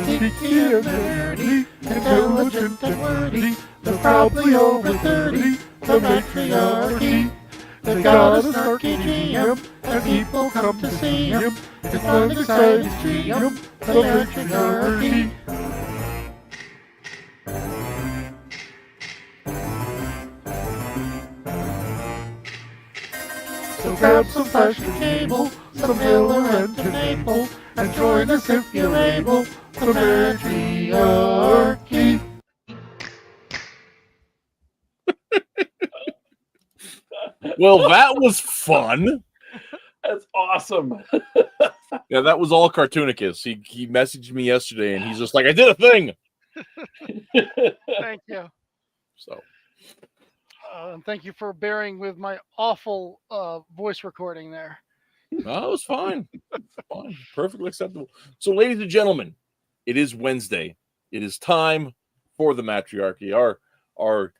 geeky and nerdy, intelligent and wordy. They're probably over 30, the Mattriarchy. They got a snarky GM, and people come to see him. It's fun, exciting GM, the Mattriarchy. So grab some flash and cable, some Miller and an Maple, and join us if you're able, the Mattriarchy. Well, that was fun. That's awesome. Yeah, that was all Cartoonicus. He messaged me yesterday, and he's just like, I did a thing. Thank you. So, And thank you for bearing with my awful voice recording there. no, it was fine. Fine. Perfectly acceptable. So, ladies and gentlemen, it is Wednesday. It is time for the Mattriarchy. Our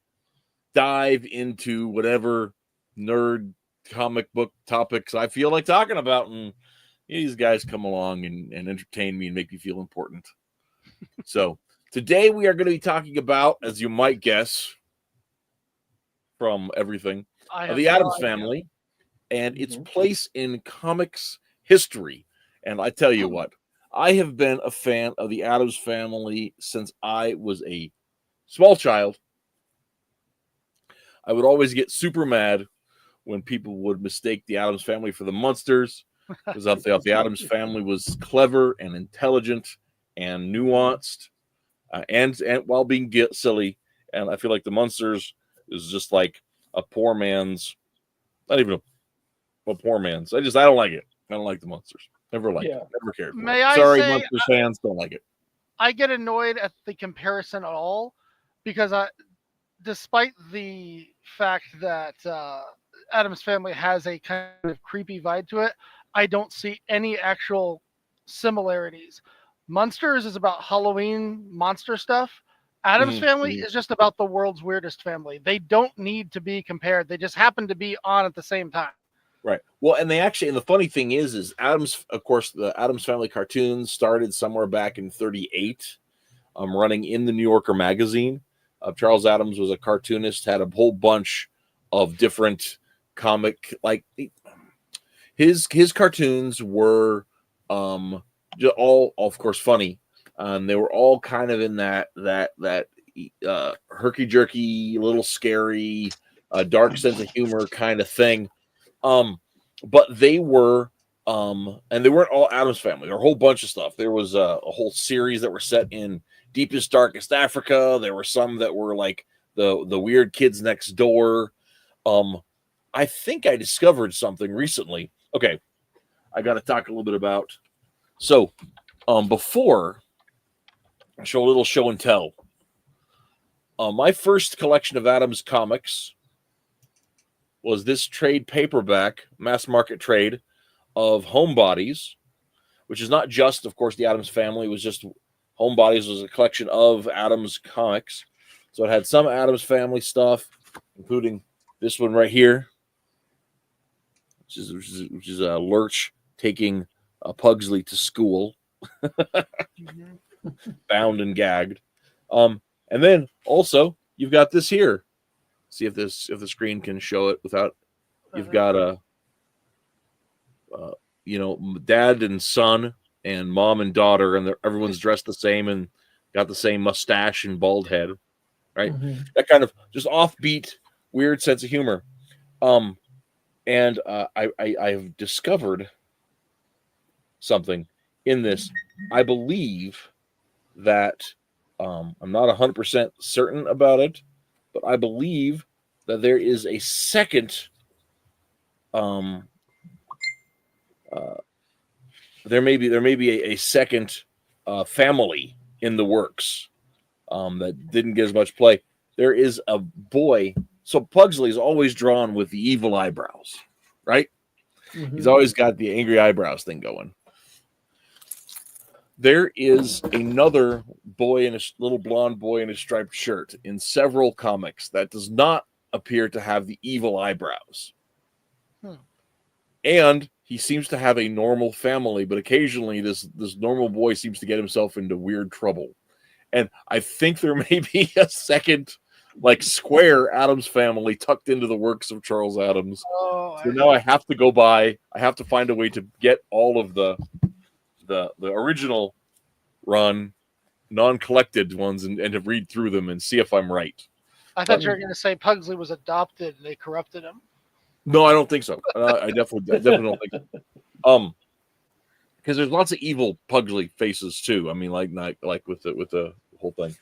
dive into whatever nerd comic book topics I feel like talking about, and these guys come along and entertain me and make me feel important. So today we are going to be talking about, as you might guess from everything, the Addams Family and its place in comics history. And I tell you what, I have been a fan of the Addams Family since I was a small child. I would always get super mad when people would mistake the Addams Family for the Munsters, because I thought the Addams Family was clever and intelligent and nuanced, and while being silly. And I feel like the Munsters is just like a poor man's, not even a poor man's. I don't like it. I don't like the Munsters. Never liked it. Never cared for it. Sorry, Munsters fans, don't like it. I get annoyed at the comparison at all, because despite the fact that Addams Family has a kind of creepy vibe to it, I don't see any actual similarities. Munsters is about Halloween monster stuff. Addams Family is just about the world's weirdest family. They don't need to be compared. They just happen to be on at the same time. Right. Well, and the funny thing is Addams, of course, the Addams Family cartoons started somewhere back in 1938, running in the New Yorker magazine. Charles Addams was a cartoonist, had a whole bunch of different comic, like his cartoons were all, of course, funny. They were all kind of in that herky-jerky, little scary, dark sense of humor kind of thing. But they were, and they weren't all Addams Family. There were a whole bunch of stuff. There was a whole series that were set in deepest, darkest Africa. There were some that were like the weird kids next door. I think I discovered something recently. Okay, I got to talk a little bit about. So, before I show a little show and tell, my first collection of Addams comics was this trade paperback, mass market trade of Homebodies, which is not just, of course, the Addams Family. It was just Homebodies was a collection of Addams comics. So it had some Addams Family stuff, including this one right here, which is a Lurch taking Pugsley to school, bound and gagged. And then also you've got this here. See if the screen can show it without. You've got dad and son and mom and daughter, and everyone's dressed the same and got the same mustache and bald head, right? That kind of just offbeat, weird sense of humor. And I've discovered something in this. I believe that I'm not 100% certain about it, but I believe that there is a second. There may be a second family in the works that didn't get as much play. There is a boy. So Pugsley is always drawn with the evil eyebrows, right? He's always got the angry eyebrows thing going. There is another boy in a little blonde boy in a striped shirt in several comics that does not appear to have the evil eyebrows. And he seems to have a normal family, but occasionally this normal boy seems to get himself into weird trouble. And I think there may be a second, like, square Addams Family tucked into the works of Charles Addams. Oh, So now I have to go by. I have to find a way to get all of the original run, non-collected ones, and to read through them and see if I'm right. I thought you were going to say Pugsley was adopted and they corrupted him. No, I don't think so. I definitely don't think so. Because there's lots of evil Pugsley faces too. I mean, like with the whole thing.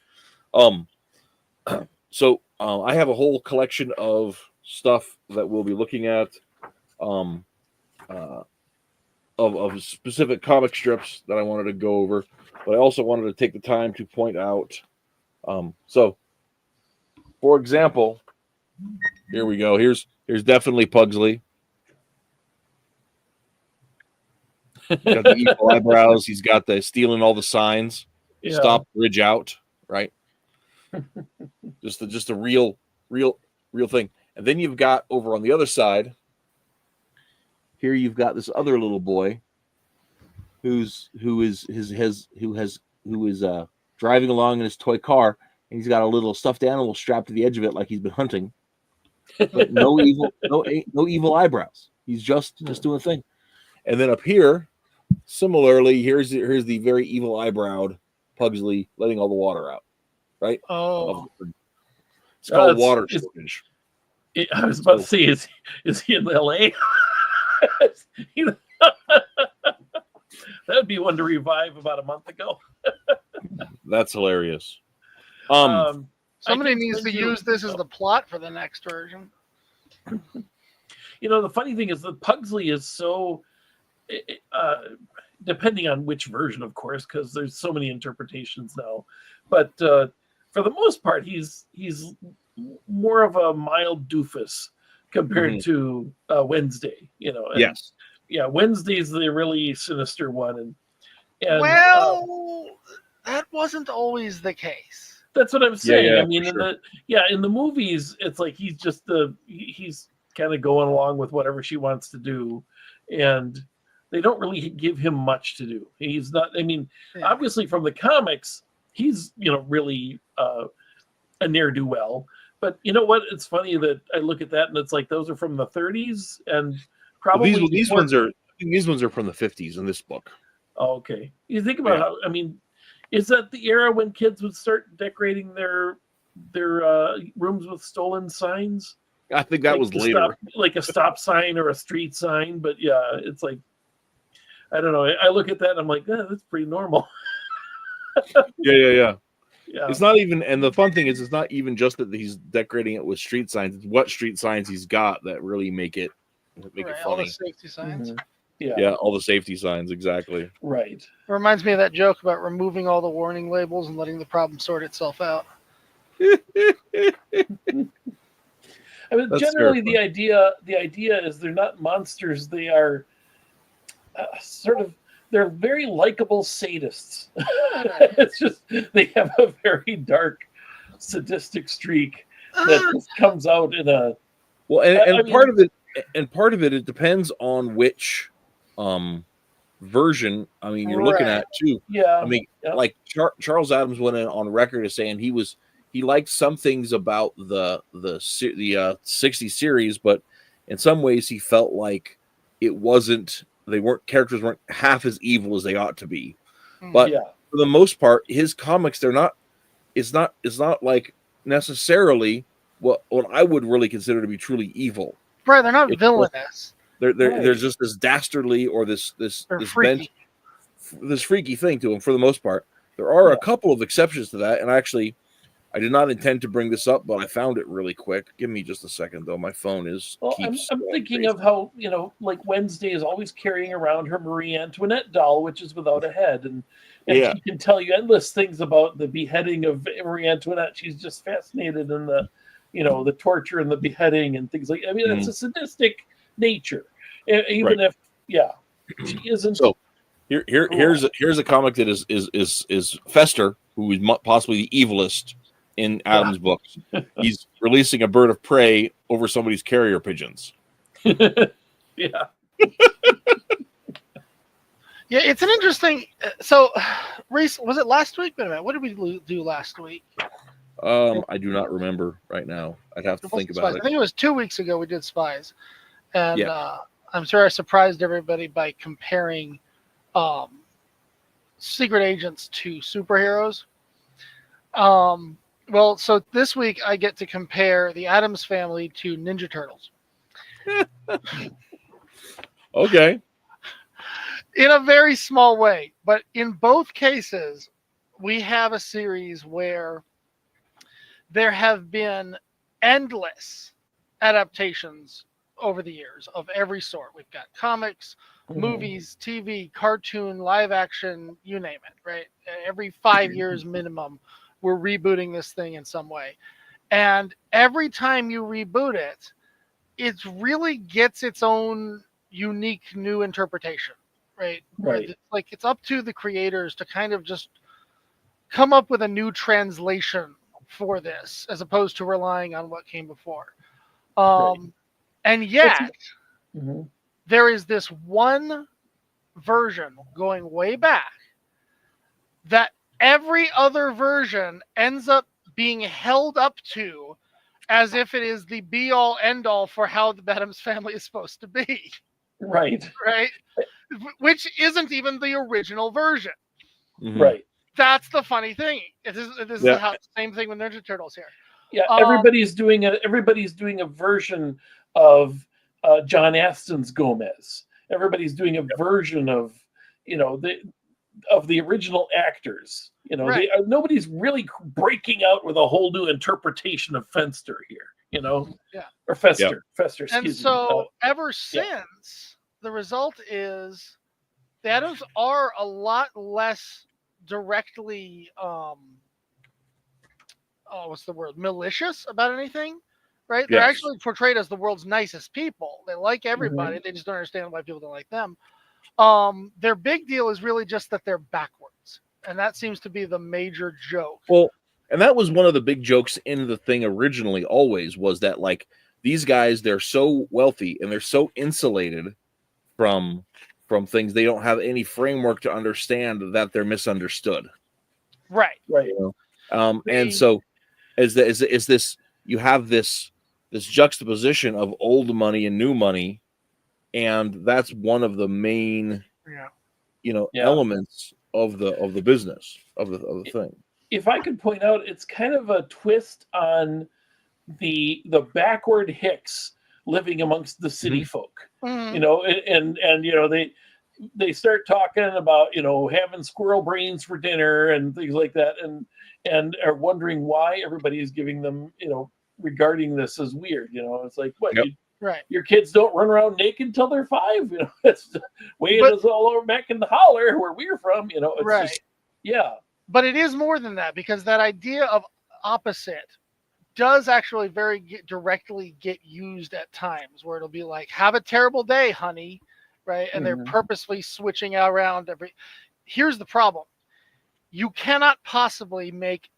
So I have a whole collection of stuff that we'll be looking at, of specific comic strips that I wanted to go over, but I also wanted to take the time to point out. So, for example, here we go. Here's definitely Pugsley. Got the evil eyebrows. He's got the stealing all the signs. Yeah. Stop, bridge out. Right. just a real thing. And then you've got over on the other side. Here you've got this other little boy, who is driving along in his toy car, and he's got a little stuffed animal strapped to the edge of it, like he's been hunting. But no evil eyebrows. He's just doing a thing. And then up here, similarly, here's the very evil eyebrowed Pugsley letting all the water out. Right? Oh, it's called water shortage. I was about to say, is he in L.A.? That would be one to revive about a month ago. That's hilarious. Somebody needs to use this as the plot for the next version. You know, the funny thing is that Pugsley is so, depending on which version, of course, because there's so many interpretations now. But for the most part, he's more of a mild doofus compared to Wednesday. You know, and, yes, yeah, Wednesday's the really sinister one, and well, that wasn't always the case. That's what I'm saying. Yeah, I mean, sure. in the movies, it's like he's just he's kind of going along with whatever she wants to do, and they don't really give him much to do. He's not. I mean, obviously from the comics, he's really a ne'er-do-well. But you know what? It's funny that I look at that and it's like those are from the 30s and probably these ones are. I think these ones are from the 50s in this book. Oh, okay. You think about how. I mean. Is that the era when kids would start decorating their rooms with stolen signs? I think that was later. Like a stop sign or a street sign. But yeah, it's like, I don't know. I look at that and I'm like, that's pretty normal. Yeah. It's not even, and the fun thing is, it's not even just that he's decorating it with street signs. It's what street signs he's got that really make it funny. All the safety signs. Mm-hmm. Yeah, all the safety signs, exactly. Right. It reminds me of that joke about removing all the warning labels and letting the problem sort itself out. I mean, That's generally fair. the idea is they're not monsters. They are they're very likable sadists. It's just they have a very dark, sadistic streak that just comes out in a. Well, and part of it, it depends on which version. I mean, you're looking at too. Yeah. I mean, like Charles Addams went on record as saying he liked some things about the 60 series, but in some ways he felt like characters weren't half as evil as they ought to be. But for the most part, his comics, it's not like necessarily what I would really consider to be truly evil. Right, they're not villainous. There's just this dastardly or this freaky. This freaky thing to them for the most part. There are a couple of exceptions to that, and I did not intend to bring this up, but I found it really quick. Give me just a second, though. My phone is. Well, I'm thinking of how like Wednesday is always carrying around her Marie Antoinette doll, which is without a head, and she can tell you endless things about the beheading of Marie Antoinette. She's just fascinated in the the torture and the beheading and things like. I mean, it's a sadistic nature, even if she isn't. So here's a comic that is Fester, who is possibly the evilest in Addams' books. He's releasing a bird of prey over somebody's carrier pigeons. Yeah. Yeah, it's an interesting. So, Reese, was it last week? Wait a minute. What did we do last week? I do not remember right now. I'd have to think about Spies. it. I think it was 2 weeks ago we did Spies, and Yeah. I'm sure I surprised everybody by comparing secret agents to superheroes. Well, so this week I get to compare the Addams Family to Ninja Turtles. Okay. In a very small way, but in both cases, we have a series where there have been endless adaptations over the years of every sort. We've got comics, movies, TV, cartoon, live action, you name it, right? Every 5 years minimum, we're rebooting this thing in some way. And every time you reboot it, it really gets its own unique new interpretation, right? Right. It's like it's up to the creators to kind of just come up with a new translation for this, as opposed to relying on what came before. And yet, there is this one version going way back that every other version ends up being held up to as if it is the be-all, end-all for how the Addams Family is supposed to be. Right. Right? Which isn't even the original version. Mhm. Right. That's the funny thing. This is the same thing with Ninja Turtles here. Yeah, everybody's doing a version of John Aston's Gomez. Everybody's doing a version of the original actors. Right. Nobody's really breaking out with a whole new interpretation of Fenster here. Yeah. Or Fester. Fester. And Excuse so me. ever since, the result is the Addams are a lot less directly what's the word, malicious about anything, right? They're Yes. actually portrayed as the world's nicest people. They like everybody. They just don't understand why people don't like them. Their big deal is really just that they're backwards, and that seems to be the major joke. Well, and that was one of the big jokes in the thing originally, always, was that, like, these guys, they're so wealthy and they're so insulated from things, they don't have any framework to understand that they're misunderstood. Right. And so is this, you have this juxtaposition of old money and new money, and that's one of the main elements of the business of the thing. If I could point out, it's kind of a twist on the backward hicks living amongst the city folk. They start talking about having squirrel brains for dinner and things like that, and are wondering why everybody is giving them regarding this as weird. It's like, what? Right. Your kids don't run around naked until they're 5. It's the way it is all over back in the holler where we're from. It's right. just, But it is more than that, because that idea of opposite does actually directly get used at times, where it'll be like, have a terrible day, honey. Right. And they're purposely switching around Here's the problem. You cannot possibly make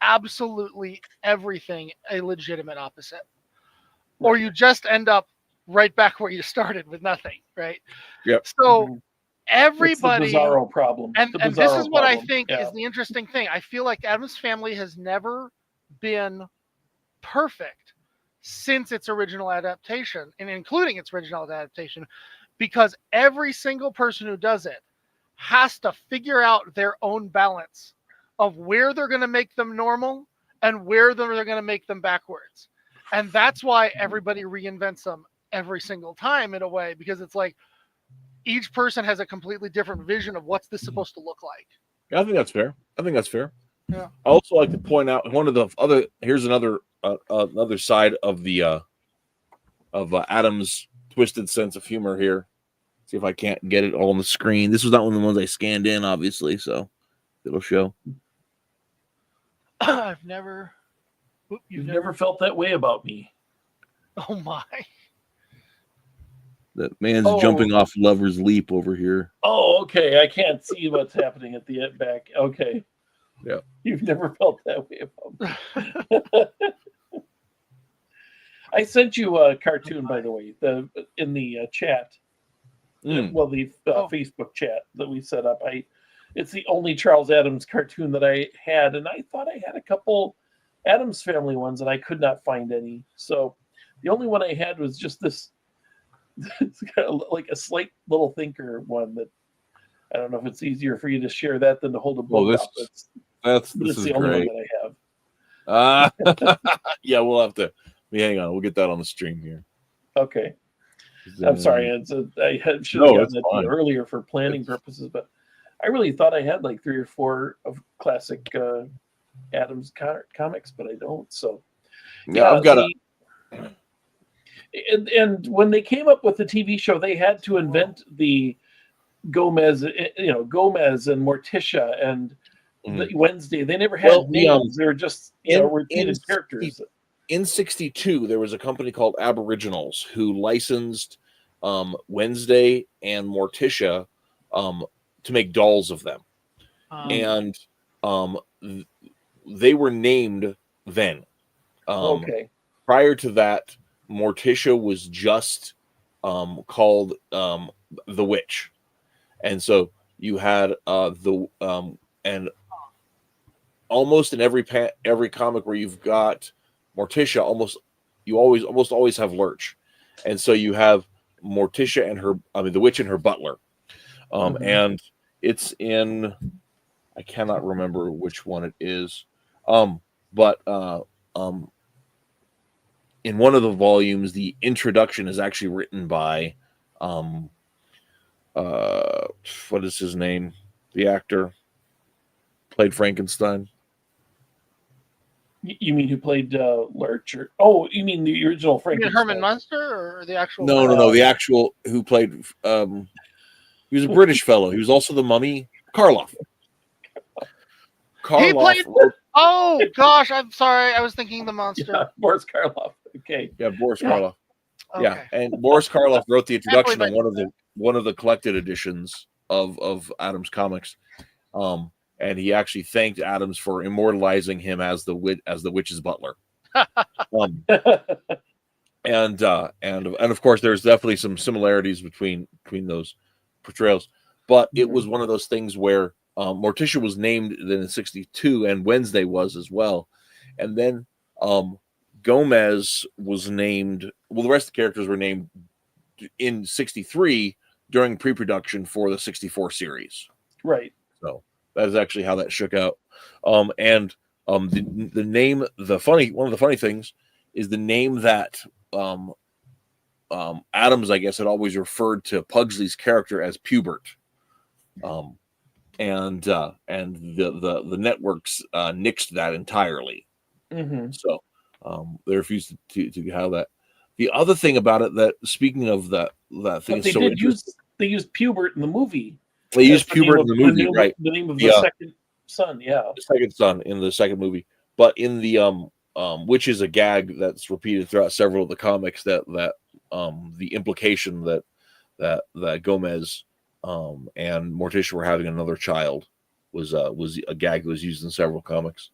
absolutely everything a legitimate opposite, or you just end up right back where you started with nothing. Right. Yep. So everybody, it's the Bizarro problem. and this is what I think is the interesting thing. I feel like Addams Family has never been perfect since its original adaptation, and including its original adaptation, because every single person who does it has to figure out their own balance of where they're going to make them normal and where they're going to make them backwards. And that's why everybody reinvents them every single time, in a way, because it's like each person has a completely different vision of what's this supposed to look like. Yeah, I think that's fair. Yeah. I also like to point out here's another side of the of Adam's twisted sense of humor here. See if I can't get it all on the screen. This was not one of the ones I scanned in, obviously, so it'll show. I've never. You've never felt that way about me. Oh my! That man's jumping off Lover's Leap over here. Oh, okay. I can't see what's happening at the back. Okay. Yeah. You've never felt that way about me. I sent you a cartoon, by the way, in the chat. well, the Oh. Facebook chat that we set up. It's the only Charles Addams cartoon that I had, and I thought I had a couple Addams Family ones, and I could not find any. So the only one I had was just this. It's kind of like a slight little thinker one that I don't know if it's easier for you to share that than to hold a book Well, up. this But it's is the only one great. that I have. Yeah, we'll have to. Hang on, we'll get that on the stream here. Okay. I'm sorry. I should No, have it's gotten it to you fine. earlier for planning purposes, but I really thought I had like 3 or 4 of classic Addams comics, but I don't. So Yeah, I've got and when they came up with the TV show, they had to invent the Gomez, Gomez and Morticia and the Wednesday. They never had names. They were just repeated characters. In '62, there was a company called Aboriginals who licensed Wednesday and Morticia to make dolls of them, and they were named then. Okay. Prior to that, Morticia was just called the Witch, and so you had and almost in every comic where you've got Morticia, almost always have Lurch, and so you have Morticia and the Witch and her butler, and it's in, I cannot remember which one it is, but in one of the volumes, the introduction is actually written by what is his name? The actor played Frankenstein. You mean who played Lurch? You mean the original You Frankenstein? mean Herman Munster or the actual? No. The actual who played. He was a British fellow. He was also the Mummy. Karloff. He played. Oh gosh, I'm sorry. I was thinking the monster. Yeah, Boris Karloff. Okay. Yeah, Boris Karloff. Okay. Yeah, and Boris Karloff wrote the introduction on one of the collected editions of Addams comics, and he actually thanked Addams for immortalizing him as the witch's butler. And of course, there's definitely some similarities between those portrayals, but it was one of those things where Morticia was named then in '62, and Wednesday was as well, and then Gomez was named. Well, the rest of the characters were named in '63 during pre-production for the '64 series. Right. So that is actually how that shook out. The name, one of the funny things is the name that Addams, I guess, had always referred to Pugsley's character as Pubert. And the networks nixed that entirely. So they refused to have that. The other thing about it, that speaking of that thing, they used Pubert in the movie. They used Pubert in the movie, right? The name of the second son, yeah. The second son in the second movie. But in the which is a gag that's repeated throughout several of the comics, that the implication that Gomez and Morticia were having another child was a gag that was used in several comics.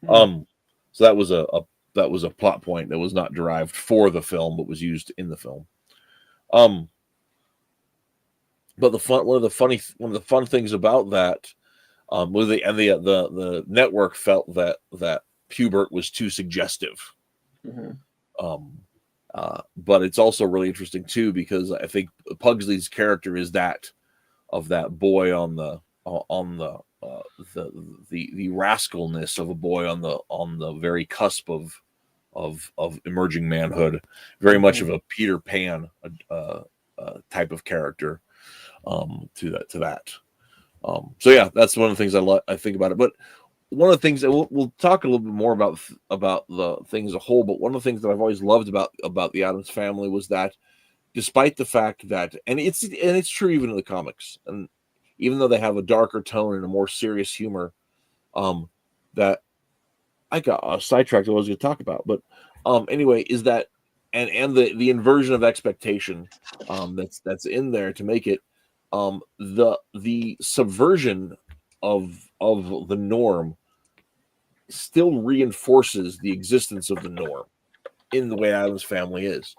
So that was a plot point that was not derived for the film, but was used in the film. But one of the fun things about that, the network felt that Pubert was too suggestive. But it's also really interesting too, because I think Pugsley's character is that of that boy on the rascalness of a boy on the very cusp of emerging manhood, very much of a Peter Pan type of character to that. So yeah, that's one of the things I think about it. But one of the things that we'll talk a little bit more about the thing as a whole. But one of the things that I've always loved about the Addams Family was that, despite the fact that, and it's true even in the comics, and even though they have a darker tone and a more serious humor, that I got sidetracked. I was going to talk about, but anyway, is that and the inversion of expectation that's in there to make it the subversion of the norm still reinforces the existence of the norm in the way Addams Family is.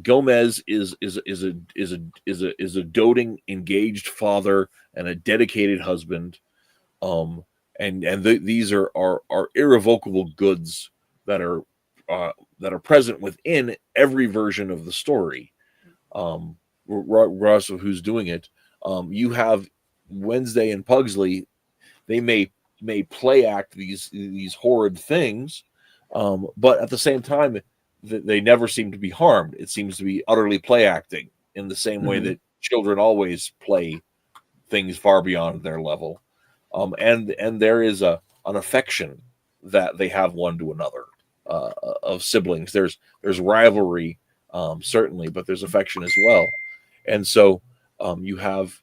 Gomez is a doting, engaged father and a dedicated husband. These are irrevocable goods that are present within every version of the story. Regardless of who's doing it, you have Wednesday and Pugsley. They may play act these horrid things, but at the same time, they never seem to be harmed. It seems to be utterly play acting in the same way that children always play things far beyond their level. And there is an affection that they have one to another of siblings. There's rivalry, certainly, but there's affection as well. And so you have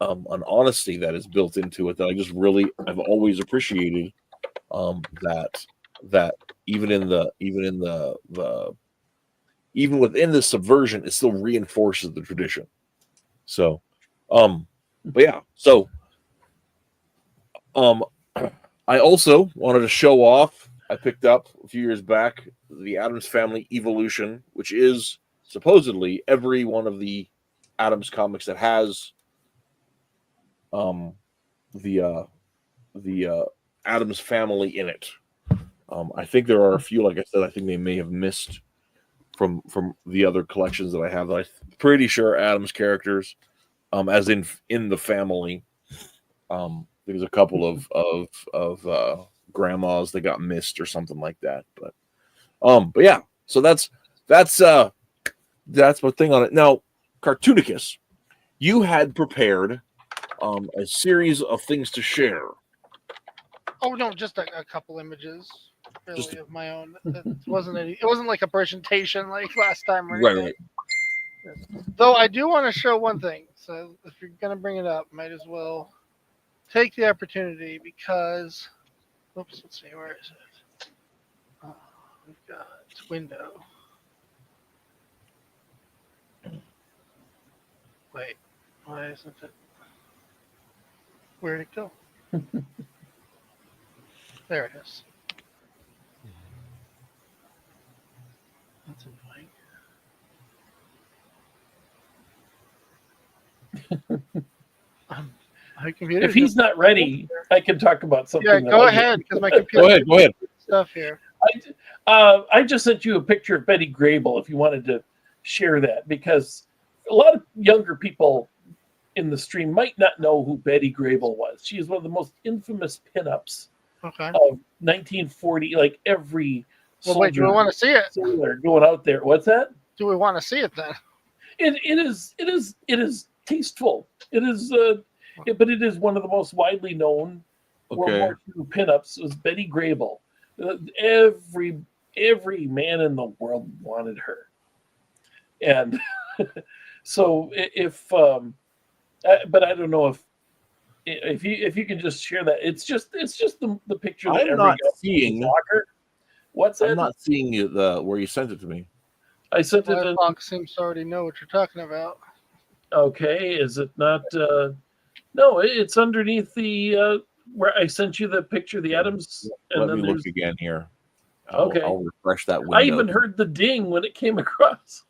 an honesty that is built into it that I've always appreciated. That even within the subversion, it still reinforces the tradition. So, but yeah, so I also wanted to show off. I picked up a few years back the Addams Family Evolution, which is supposedly every one of the Addams comics that has the Addams Family in it. I think there are a few, like I said, I think they may have missed from the other collections that I have. I'm pretty sure Addams characters, as in the family. There's a couple of grandmas that got missed or something like that. But yeah, so that's my thing on it. Now, Cartoonicus, you had prepared a series of things to share. Oh no, just a couple images, really, of my own. It wasn't like a presentation like last time or anything. Right. Though I do want to show one thing. So if you're gonna bring it up, might as well take the opportunity because. Oops, let's see, where is it? We've got window. Wait, why isn't it? Where'd it go? There it is. That's annoying. My computer. If he's not ready, I can talk about something. Yeah, go ahead, because my computer. Go ahead. Stuff here. I just sent you a picture of Betty Grable if you wanted to share that, because a lot of younger people in the stream might not know who Betty Grable was. She is one of the most infamous pinups of 1940. Like every wait, do we want to see it? Going out there. What's that? Do we want to see it then? It is tasteful. It is, but it is one of the most widely known World War II pinups. Was Betty Grable. Every man in the world wanted her, and so but I don't know if you can just share that. It's just the picture that I'm not seeing. What's that? I'm not seeing where you sent it to me. I sent it. Fox seems to already know what you're talking about. Okay, is it not? No, it's underneath the where I sent you the picture of the Addams. And Let me look again here. I'll refresh that window. I even heard the ding when it came across.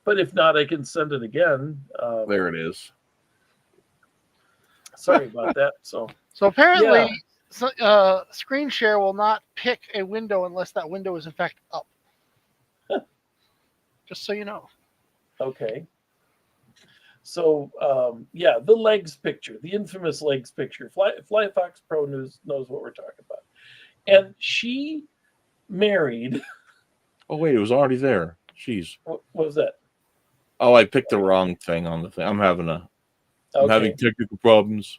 But if not, I can send it again. There it is. Sorry about that. So apparently, screen share will not pick a window unless that window is in fact up. Just so you know. Okay. So the legs picture, the infamous legs picture. Fly Fox Pro News knows what we're talking about. And she married. Oh wait, it was already there. Jeez. What was that? Oh, I picked the wrong thing on the thing. I'm having technical problems.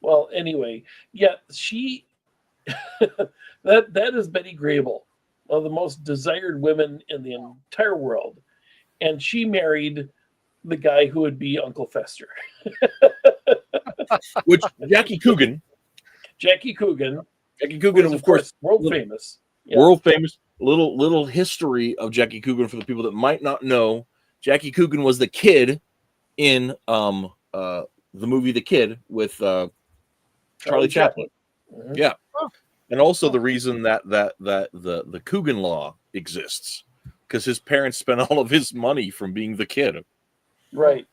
Well, anyway, yeah, she that is Betty Grable, one of the most desired women in the entire world. And she married the guy who would be Uncle Fester. Which Jackie Coogan, of course, world famous. Yeah. World famous. Little history of Jackie Coogan for the people that might not know. Jackie Coogan was the kid in the movie The Kid with Charlie Chaplin. Mm-hmm. Yeah. And also the reason that the Coogan law exists, because his parents spent all of his money from being the kid. Right.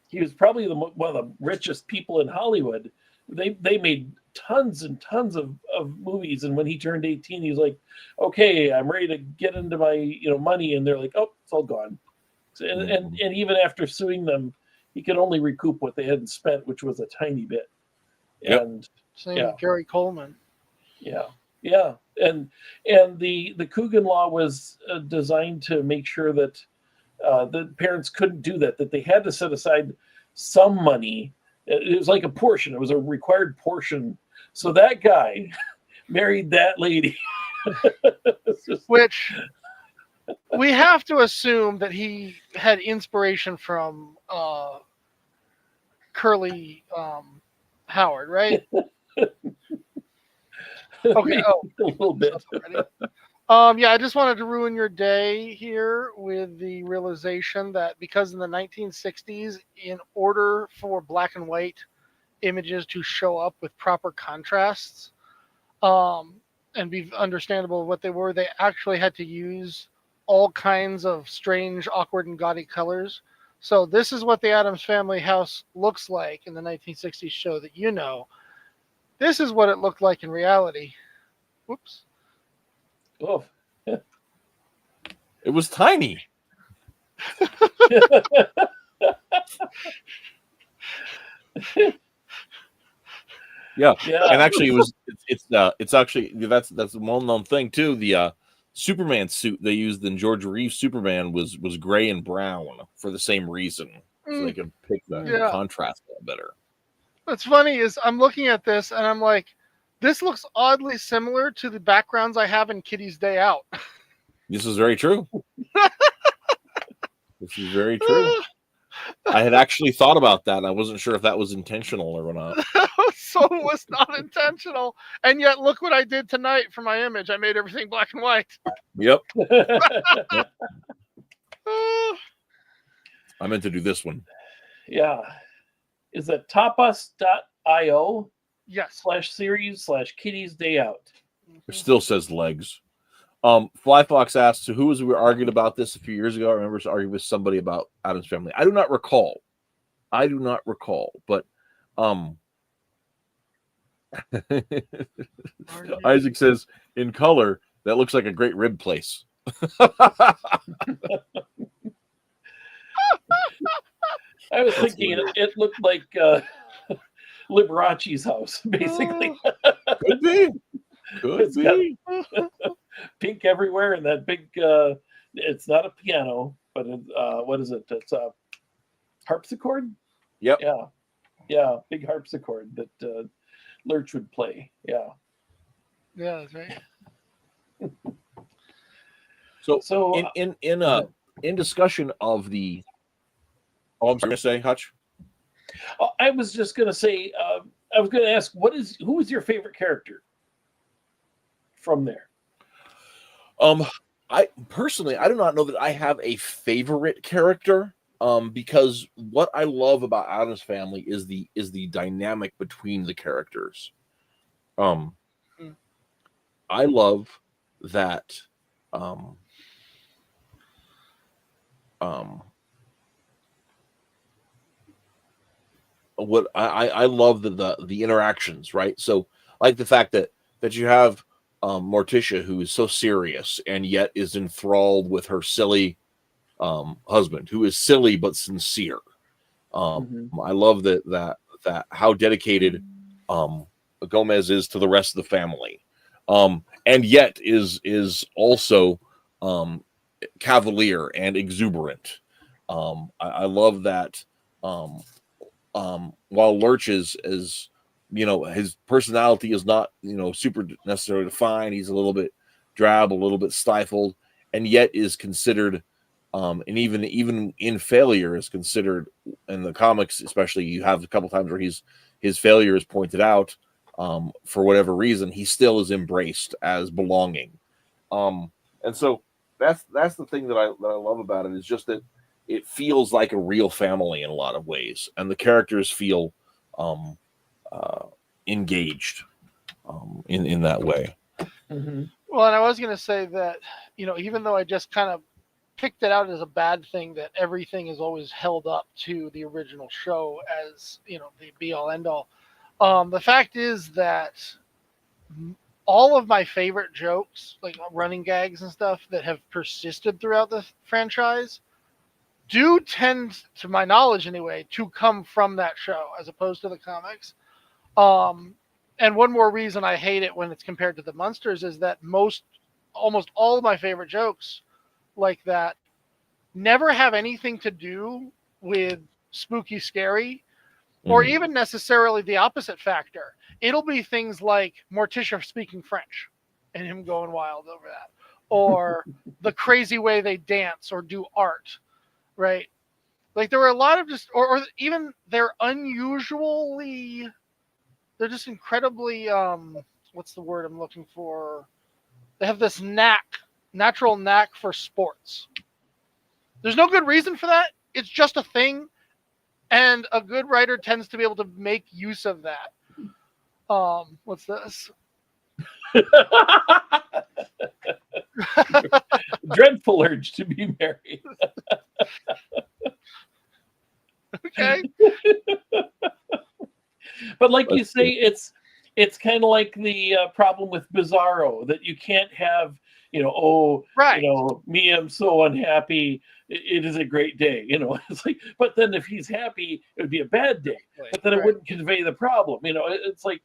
He was probably one of the richest people in Hollywood. They made tons and tons of movies, and when he turned 18, he was like, "Okay, I'm ready to get into my money," and they're like, "Oh, it's all gone." And even after suing them, he could only recoup what they hadn't spent, which was a tiny bit. Yep. And Same with Gary Coleman. yeah, and the Coogan law was designed to make sure that the parents couldn't do that. That they had to set aside some money. It was like a portion. It was a required portion. So that guy married that lady. Which we have to assume that he had inspiration from Curly Howard, right? Okay. A little bit. Yeah, I just wanted to ruin your day here with the realization that because in the 1960s, in order for black and white images to show up with proper contrasts and be understandable what they were, they actually had to use all kinds of strange, awkward, and gaudy colors. So this is what the Addams Family house looks like in the 1960s show that you know. This is what it looked like in reality. Whoops. Oh. It was tiny. Yeah. And actually, it's actually that's a well-known thing too. The Superman suit they used in George Reeves' Superman was gray and brown for the same reason, so they could pick the contrast a little better. What's funny is I'm looking at this and I'm like, this looks oddly similar to the backgrounds I have in Kitty's Day Out. This is very true. This is very true. I had actually thought about that. I wasn't sure if that was intentional or not. So it was not intentional. And yet, look what I did tonight for my image. I made everything black and white. Yep. I meant to do this one. Yeah. Is it tapas.io? Yes. /series/Kitty's Day Out. It still says legs. Fly Fox asked, so who was we argued about this a few years ago? I remember arguing with somebody about Addams Family. I do not recall, but Isaac says in color that looks like a great rib place. I was thinking it looked like Liberace's house, basically. Could be. Could be. Pink everywhere, and that big it's not a piano, but what is it? It's a harpsichord. Yep. Yeah, big harpsichord that Lurch would play. Yeah, that's right. So in discussion of the I'm sorry to say, Hutch. I was just gonna say I was gonna ask who is your favorite character from there? I personally, I do not know that I have a favorite character, because what I love about Addams Family is the dynamic between the characters. I love that. What I love the interactions, right? So, like the fact that you have Morticia, who is so serious and yet is enthralled with her silly husband, who is silly but sincere. I love that how dedicated Gomez is to the rest of the family, and yet is also cavalier and exuberant. I love that. While Lurch is his personality is not, super necessarily defined. He's a little bit drab, a little bit stifled, and yet is considered, and even in failure is considered in the comics, especially. You have a couple times where his failure is pointed out, for whatever reason, he still is embraced as belonging. And so that's the thing that I love about it, is just that it feels like a real family in a lot of ways, and the characters feel engaged. in that way. Mhm. Well, and I was going to say that, even though I just kind of picked it out as a bad thing, that everything is always held up to the original show as, the be all end all. The fact is that all of my favorite jokes, like running gags and stuff that have persisted throughout the franchise, do tend, to my knowledge anyway, to come from that show as opposed to the comics. And one more reason I hate it when it's compared to the Munsters is that almost all of my favorite jokes like that never have anything to do with spooky, scary, or even necessarily the opposite factor. It'll be things like Morticia speaking French and him going wild over that, or the crazy way they dance or do art, right? Like there were a lot of just, or even they're just incredibly, what's the word I'm looking for? They have this natural knack for sports. There's no good reason for that. It's just a thing. And a good writer tends to be able to make use of that. What's this? Dreadful urge to be married. Okay. But like you say, it's kind of like the problem with Bizarro, that you can't have, Right. Me, I'm so unhappy. It is a great day, It's like, but then if he's happy, it would be a bad day. But then it wouldn't convey the problem, It's like,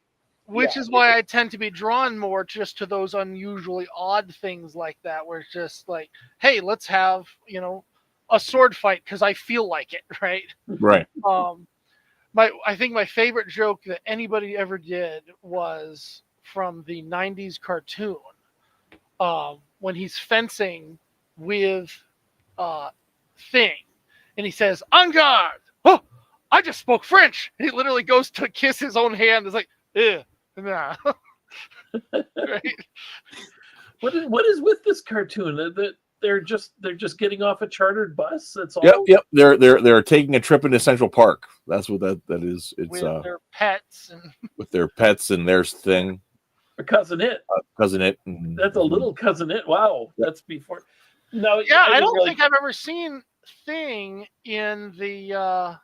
which is why I tend to be drawn more just to those unusually odd things like that, where it's just like, hey, let's have a sword fight because I feel like it, right? Right. I think my favorite joke that anybody ever did was from the 90s cartoon, when he's fencing with Thing, and he says, "En garde! Oh, I just spoke French." And he literally goes to kiss his own hand. It's like, nah. Right? What is with this cartoon? That they're just getting off a chartered bus? That's all. Yep. They're taking a trip into Central Park. That's what that is. It's with their pets and with their pets and their thing. Or Cousin It. Cousin It. That's a little Cousin It. Wow, that's before. No, yeah, I don't think I've ever seen Thing in the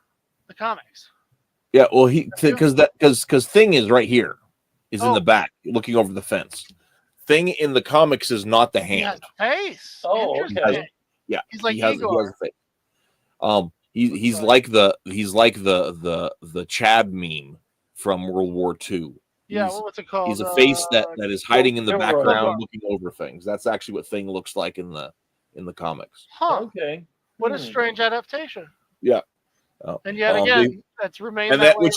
comics. Yeah, well, because Thing is right here, is in the back, looking over the fence. Thing in the comics is not the hand. Face. Oh, okay. He's like Igor. He's like the Chad meme from World War II. Yeah, what's it called? He's a face that is hiding in the Kilroy. background, looking over things. That's actually what Thing looks like in the comics. Huh. Okay. What a strange adaptation. Yeah. And yet again, that's remained and that way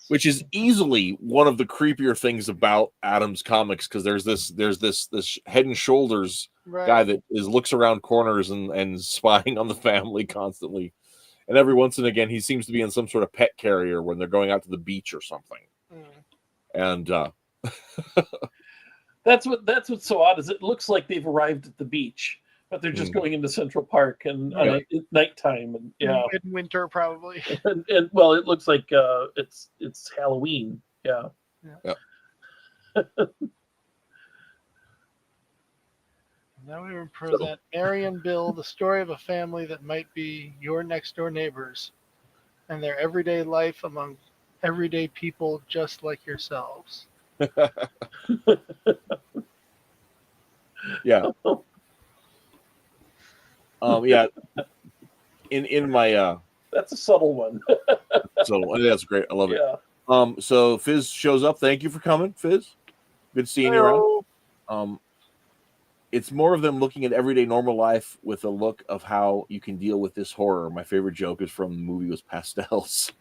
which is easily one of the creepier things about Addams comics, because there's this Head and Shoulders guy that looks around corners and spying on the family constantly, and every once and again he seems to be in some sort of pet carrier when they're going out to the beach or something. And that's what's so odd, is it looks like they've arrived at the beach, but they're just going into Central Park and at nighttime, and in winter probably. and well, it looks like it's Halloween. Yeah. Now we present Mary and Bill, the story of a family that might be your next door neighbors, and their everyday life among everyday people just like yourselves. Yeah. In my that's a subtle one. so that's great. I love it. Yeah. So Fizz shows up. Thank you for coming, Fizz. Good seeing you around. It's more of them looking at everyday normal life with a look of how you can deal with this horror. My favorite joke is from the movie was Pastels.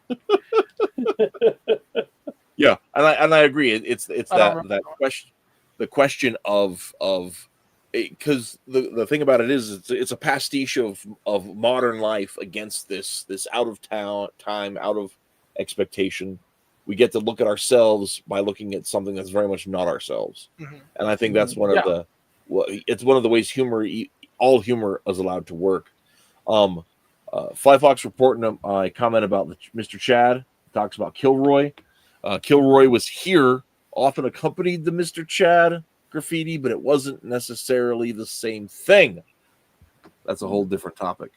Yeah, and I agree. It's that question, the question of because the thing about it is it's a pastiche of modern life against this out of time, out of expectation. We get to look at ourselves by looking at something that's very much not ourselves, and I think that's one of it's one of the ways all humor is allowed to work. Fly Fox reporting a comment about Mr. Chad talks about Kilroy. Kilroy was here often accompanied the Mr. Chad graffiti, but it wasn't necessarily the same thing. That's a whole different topic.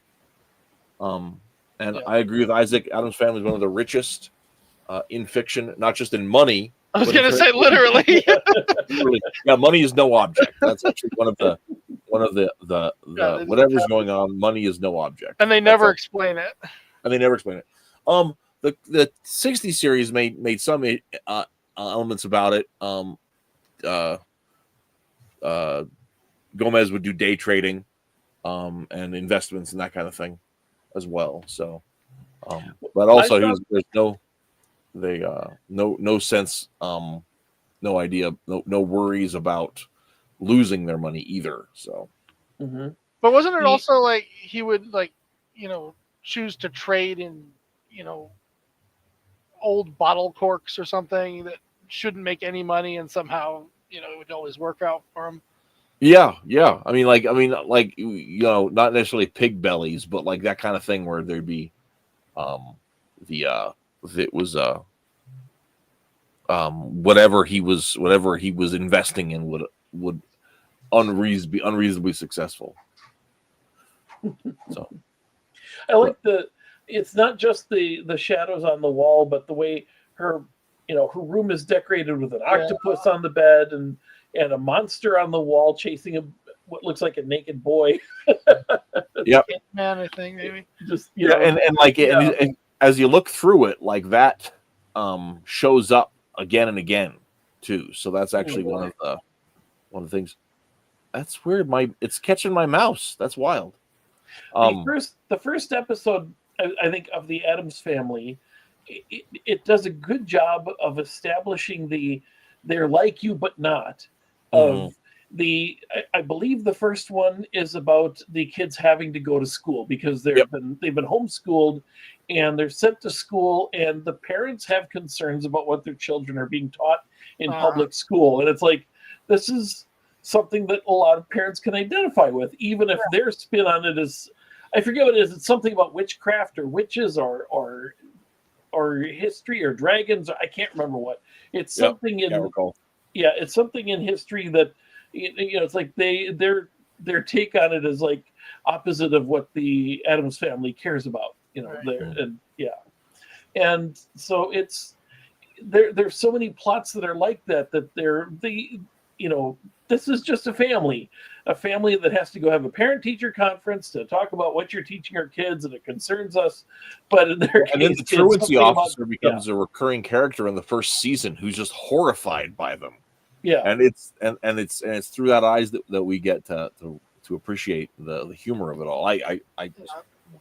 And Yeah. I agree with Isaac. Addams Family is one of the richest in fiction, not just in money. I was but in going to say character. literally. Literally. Yeah, money is no object. That's actually one of the Yeah, whatever's going on. Money is no object, and they never explain it. and they never explain it. The 60 series made some elements about it. Gomez would do day trading, and investments and that kind of thing, as well. So, but also no sense, no idea, no worries about losing their money either. So, But wasn't it also like he would choose to trade in old bottle corks or something that shouldn't make any money, and somehow it would always work out for him. Yeah. I mean, not necessarily pig bellies, but like that kind of thing where there'd be, it was whatever he was investing in would be unreasonably successful. So I like it's not just the shadows on the wall, but the way her room is decorated with an octopus on the bed and a monster on the wall chasing what looks like a naked boy. Yep. Man, I think maybe. Just and as you look through it, like that shows up again and again too. So that's actually one of the things. That's weird. It's catching my mouse. That's wild. The first episode, I think, of the Addams Family, it does a good job of establishing they're like you but not. I believe the first one is about the kids having to go to school because they've been homeschooled, and they're sent to school, and the parents have concerns about what their children are being taught in public school, and it's like, this is something that a lot of parents can identify with, even if their spin on it is, I forget what it is. It's something about witchcraft or witches or history or dragons. I can't remember what. It's something it's something in history that it's like their take on it is like opposite of what the Addams Family cares about. And so it's there's so many plots that are like that this is just a family that has to go have a parent-teacher conference to talk about what you're teaching our kids, and it concerns us. But in their case, and then the truancy officer becomes a recurring character in the first season who's just horrified by them. Yeah, and it's through that eyes that we get to appreciate the humor of it all. I'm a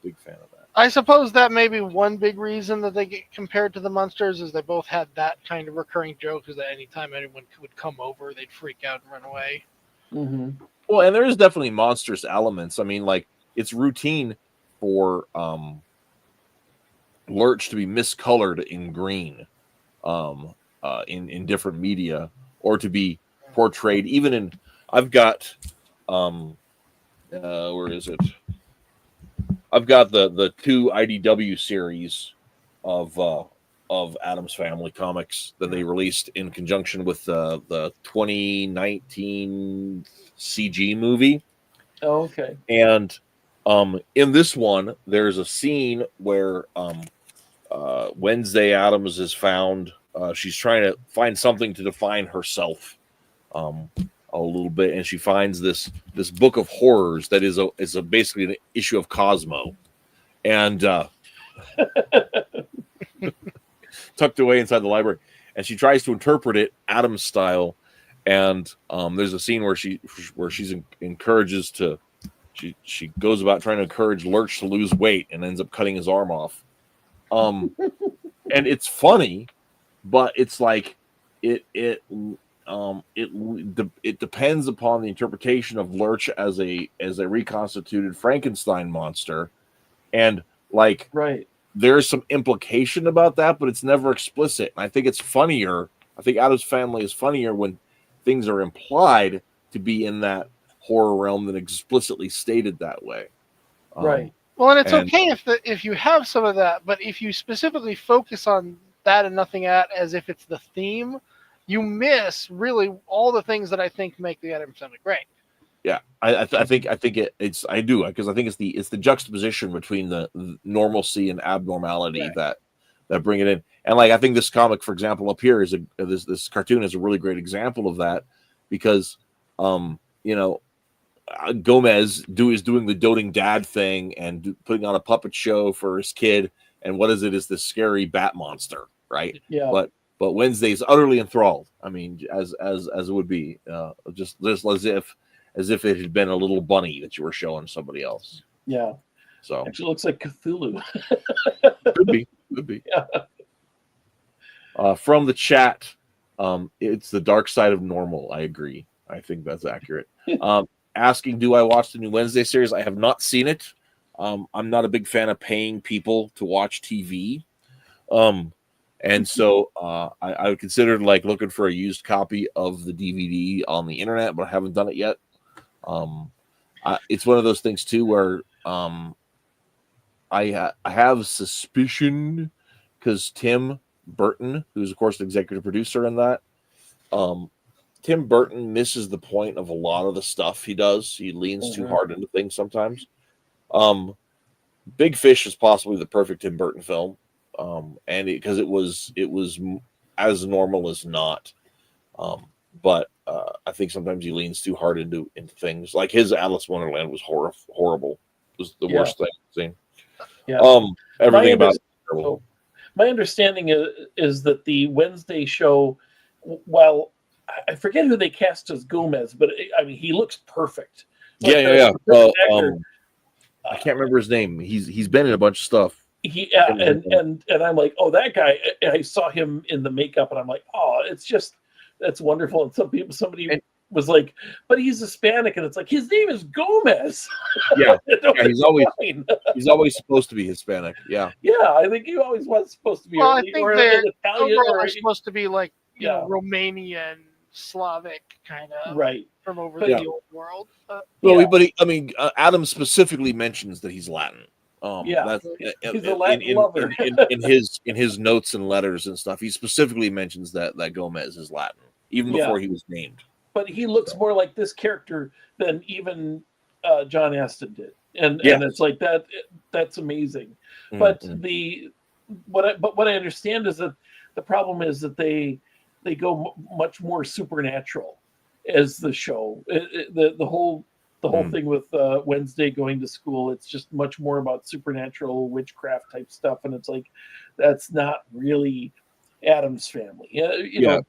big fan of that. I suppose that may be one big reason that they get compared to the Munsters, is they both had that kind of recurring joke, is that anytime anyone would come over, they'd freak out and run away. Mm-hmm. Well, and there is definitely monstrous elements. I mean, like, it's routine for Lurch to be miscolored in green in different media, or to be portrayed even in, I've got where is it? I've got the two IDW series of Addams Family comics that they released in conjunction with the 2019 CG movie. Oh, okay. And in this one, there's a scene where Wednesday Addams is found. She's trying to find something to define herself a little bit, and she finds this book of horrors that is basically an issue of Cosmo, and tucked away inside the library. And she tries to interpret it Addams style, and there's a scene where she encourages to she goes about trying to encourage Lurch to lose weight and ends up cutting his arm off. And it's funny, but it's like it depends upon the interpretation of Lurch as a reconstituted Frankenstein monster, and like there's some implication about that, but it's never explicit. And I think it's funnier. I think Addams Family is funnier when things are implied to be in that horror realm than explicitly stated that way. Right. Well, and it's okay if you have some of that, but if you specifically focus on that and nothing as if it's the theme, you miss really all the things that I think make the Addams Family great. Yeah, I think it's I do, because I think it's the juxtaposition between the normalcy and abnormality that bring it in. And like I think this comic, for example, up here is this cartoon is a really great example of that, because Gomez is doing the doting dad thing and putting on a puppet show for his kid, and what is it? Is this scary bat monster, right? Yeah. But Wednesday's utterly enthralled. I mean, as it would be, just as if it had been a little bunny that you were showing somebody else. Yeah. So actually looks like Cthulhu. could be. Yeah. From the chat, it's the dark side of normal. I agree. I think that's accurate. Asking, do I watch the new Wednesday series? I have not seen it. I'm not a big fan of paying people to watch TV. And so I considered like looking for a used copy of the DVD on the internet, but I haven't done it yet. It's one of those things too where I have suspicion, because Tim Burton, who's of course the executive producer in that, Tim Burton misses the point of a lot of the stuff he does. He leans too hard into things sometimes. Big Fish is possibly the perfect Tim Burton film, and because it was as normal as not. But I think sometimes he leans too hard into things. Like his Alice in Wonderland was horrible. It was the worst thing I've seen. Yeah. Everything about it was terrible. My understanding is that the Wednesday show, while I forget who they cast as Gomez, but I mean he looks perfect. Like, yeah. I can't remember his name. He's been in a bunch of stuff. And I'm like, oh, that guy. And I saw him in the makeup, and I'm like, oh, that's wonderful. And somebody was like, but he's Hispanic, and it's like his name is Gomez. Yeah, he's always supposed to be Hispanic. Yeah, I think he always was supposed to be. Well, I think they're Italian, overall supposed to be like Romanian, Slavic kind of from over the old world. Addams specifically mentions that he's Latin. He's a Latin lover. in his notes and letters and stuff, he specifically mentions that Gomez is Latin, even before he was named. But he looks more like this character than even John Astin did, and it's like that. That's amazing. But what I understand is that the problem is that they go much more supernatural as the show. The whole thing with Wednesday going to school, it's just much more about supernatural witchcraft type stuff, and it's like that's not really Addams Family. You know.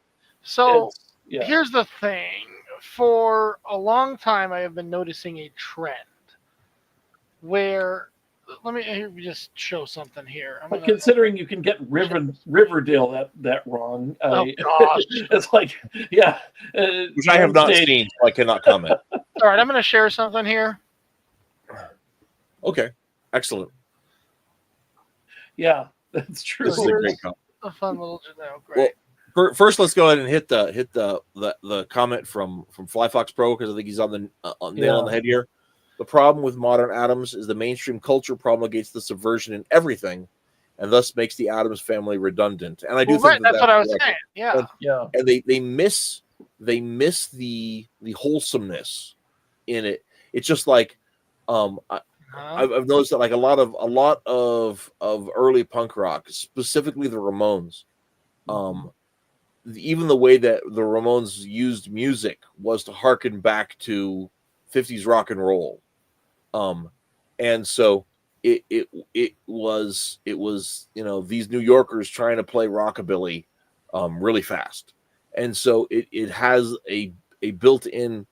So here's the thing. For a long time, I have been noticing a trend where, let me just show something here. Considering you can get Riverdale that wrong. Oh, gosh. It's like, which I have not seen, so I cannot comment. All right, I'm going to share something here. Okay, excellent. Yeah, that's true. This is a great comment. A fun little great. Well, first, let's go ahead and hit the comment from Fly Fox Pro, because I think he's on the nail on the head here. The problem with modern Addams is the mainstream culture promulgates the subversion in everything, and thus makes the Addams Family redundant. And I do think that's what I was saying. Yeah, and they miss the wholesomeness in it. It's just like I've noticed that like a lot of early punk rock, specifically the Ramones, even the way that the Ramones used music was to harken back to 50s rock and roll. And so it was these New Yorkers trying to play rockabilly really fast. And so it has a built-in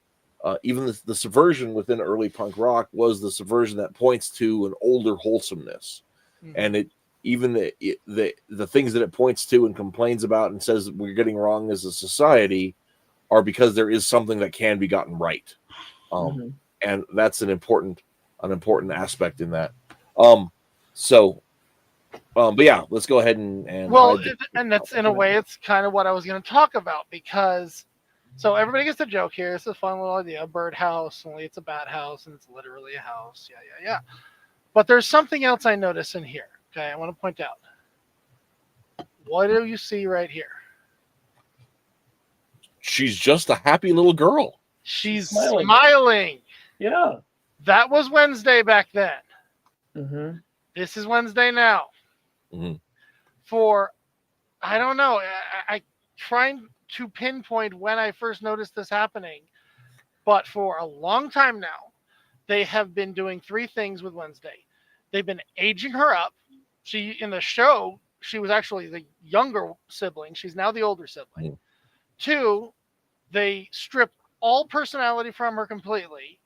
even the subversion within early punk rock was the subversion that points to an older wholesomeness. And the things that it points to and complains about and says we're getting wrong as a society are because there is something that can be gotten right. And that's an important aspect in that. But yeah, let's go ahead and and that's in a way it's kind of what I was going to talk about, because so everybody gets the joke here. It's a fun little idea, a birdhouse, only it's a bat house and it's literally a house. Yeah. But there's something else I notice in here. Okay, I want to point out. What do you see right here? she's just a happy little girl. She's Smiling. smiling. Yeah. That was Wednesday back then. Mm-hmm. This is Wednesday now. Mhm. For, I don't know, I trying to pinpoint when I first noticed this happening, but for a long time now, they have been doing three things with Wednesday. They've been aging her up. In the show, she was actually the younger sibling. She's now the older sibling. Mhm. 2, they strip all personality from her completely.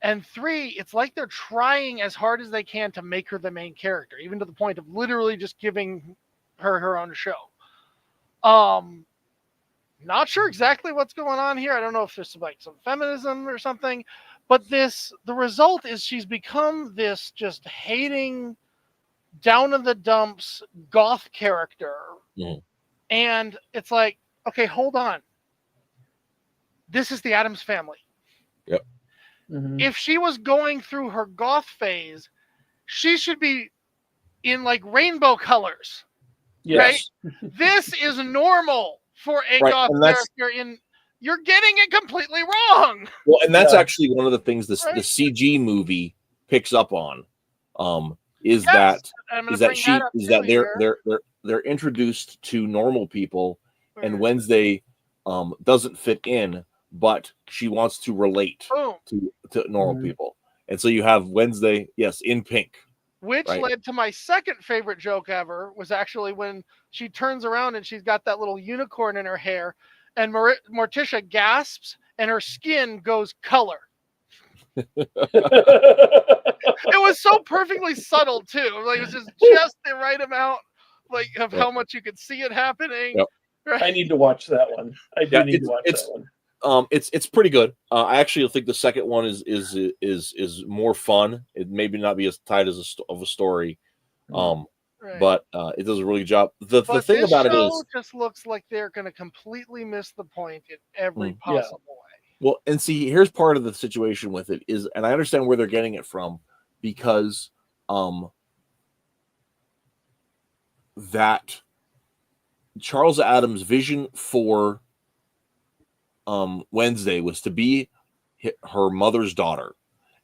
And 3, it's like they're trying as hard as they can to make her the main character, even to the point of literally just giving her her own show. Not sure exactly what's going on here. I don't know if there's some feminism or something, but the result is she's become this just hating, down in the dumps goth character. Mhm. And it's like, okay, hold on. This is the Addams Family. Yep. Mm-hmm. If she was going through her goth phase, she should be in like rainbow colors. Yes. This is normal for a Right, goth and that's- character. You're getting it completely wrong. Well, and that's Yeah. actually one of the things the Right. CG movie picks up on. Is Yes, that I'm gonna is that bring she that up is too that here. they're introduced to normal people, and Right. Wednesday doesn't fit in, but she wants to relate Boom. to normal Mhm. people, and so you have Wednesday, yes, in pink. Which Right. led to my second favorite joke ever, was actually when she turns around and she's got that little unicorn in her hair, and Morticia gasps and her skin goes color. It was so perfectly subtle too. Like, it was just the right amount, like, of Yep. how much you could see it happening. Yep. Right? I need to watch that one. I do Yeah, need to watch it's- that one. It's pretty good. I actually think the second one is more fun. It maybe not be as tight as a story, Right. but it does a really good job. The But thing this about it show is, just looks like they're going to completely miss the point in every Mm. Yeah. possible way. well, and see, here's part of the situation with it is, and I understand where they're getting it from, because that Charles Addams' vision for Wednesday was to be her mother's daughter,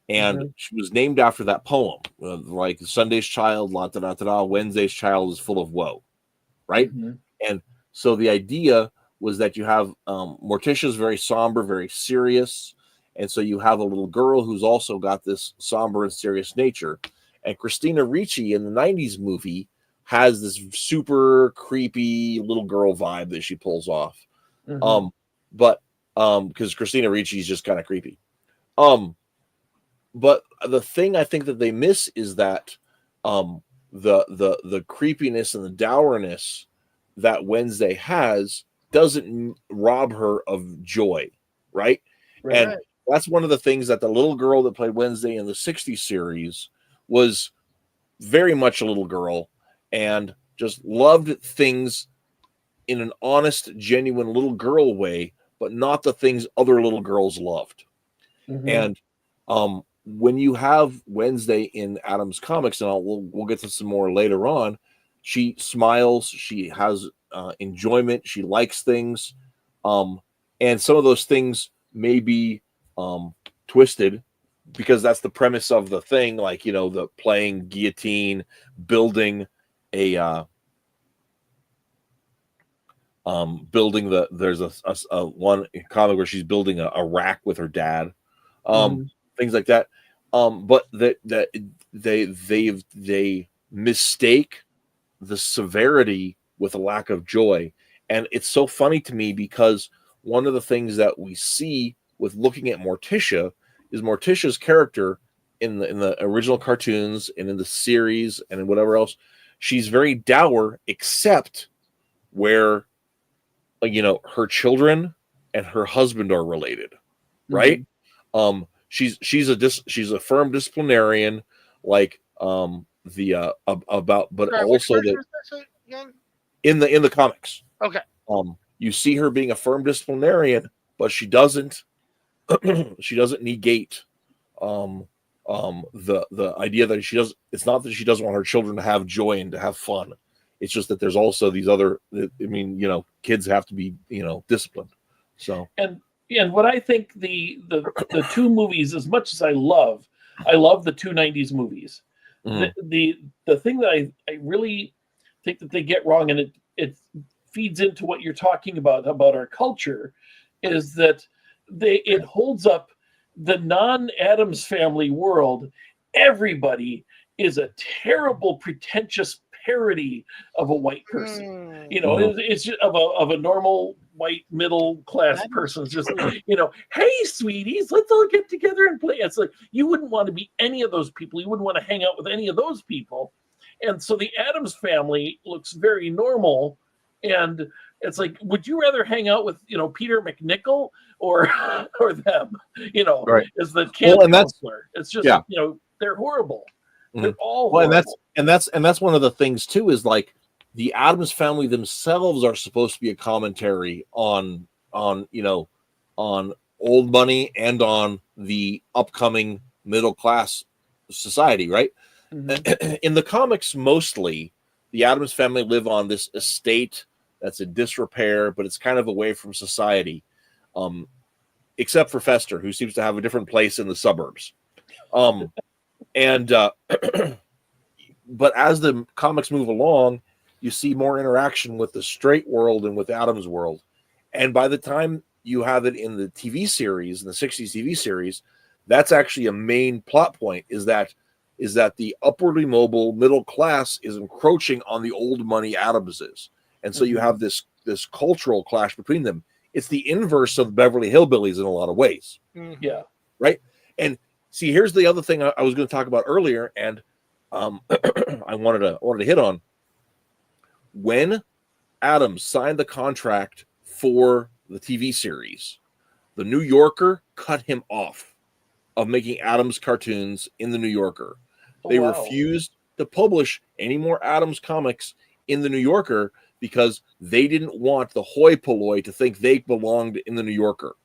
and she was named after that poem, like Sunday's child, la da da da da. Wednesday's child is full of woe, right? Mhm. And so the idea was that you have Morticia's very somber, very serious, and so you have a little girl who's also got this somber and serious nature. And Christina Ricci in the '90s movie has this super creepy little girl vibe that she pulls off. Mhm. But because Christina Ricci is just kind of creepy. But the thing I think that they miss is that the creepiness and the dourness that Wednesday has doesn't rob her of joy, right? Right. And that's one of the things that the little girl that played Wednesday in the '60s series was very much a little girl and just loved things in an honest, genuine little girl way, but not the things other little girls loved. Mhm. And when you have Wednesday in Addams comics, and we'll get to some more later on, she smiles, she has enjoyment, she likes things, and some of those things may be twisted because that's the premise of the thing, like, you know, the playing guillotine, building a there's a one comic where she's building a rack with her dad, things like that. But that they mistake the severity with a lack of joy. And it's so funny to me because one of the things that we see with looking at Morticia is Morticia's character in the original cartoons and in the series and in whatever else, she's very dour, except where, you know, her children and her husband are related, right? She's a firm disciplinarian, like about, but Sorry, also which that version is this again? in the comics, Okay. you see her being a firm disciplinarian, but she doesn't negate the idea that she does. It's not that she doesn't want her children to have joy and to have fun. It's just that there's also these other. I mean, you know, kids have to be, you know, disciplined. So And what I think the two movies, as much as I love the two 90s movies. mhm. The thing that I really think that they get wrong, and it feeds into what you're talking about our culture, is that it holds up the non-Addams family world. Everybody is a terrible, pretentious parody of a white person. You know, Mhm. it's just of a normal white middle class person. It's just, hey, sweeties, let's all get together and play. It's like you wouldn't want to be any of those people. You wouldn't want to hang out with any of those people. And so the Addams family looks very normal. And it's like, would you rather hang out with, Peter McNichol or or them? Right. As the Well, camp and that's counselor. It's just, yeah. they're horrible. Mhm. They're all Well, horrible. and that's one of the things too, is like the Addams family themselves are supposed to be a commentary on on old money and on the upcoming middle class society, right? Mhm. In the comics, mostly the Addams family live on this estate that's in disrepair, but it's kind of away from society, except for Fester, who seems to have a different place in the suburbs. And but as the comics move along, you see more interaction with the straight world and with Adam's world. And by the time you have it in the TV series, in the 60s TV series, that's actually a main plot point, is that the upwardly mobile middle class is encroaching on the old money Adamses. And so you have this cultural clash between them. It's the inverse of Beverly Hillbillies in a lot of ways. Yeah. Right? And see, here's the other thing I was going to talk about earlier, and I wanted to hit on. When Adams signed the contract for the TV series, the New Yorker cut him off of making Adams cartoons in the New Yorker. They refused to publish any more Adams comics in the New Yorker because they didn't want the hoi polloi to think they belonged in the New Yorker.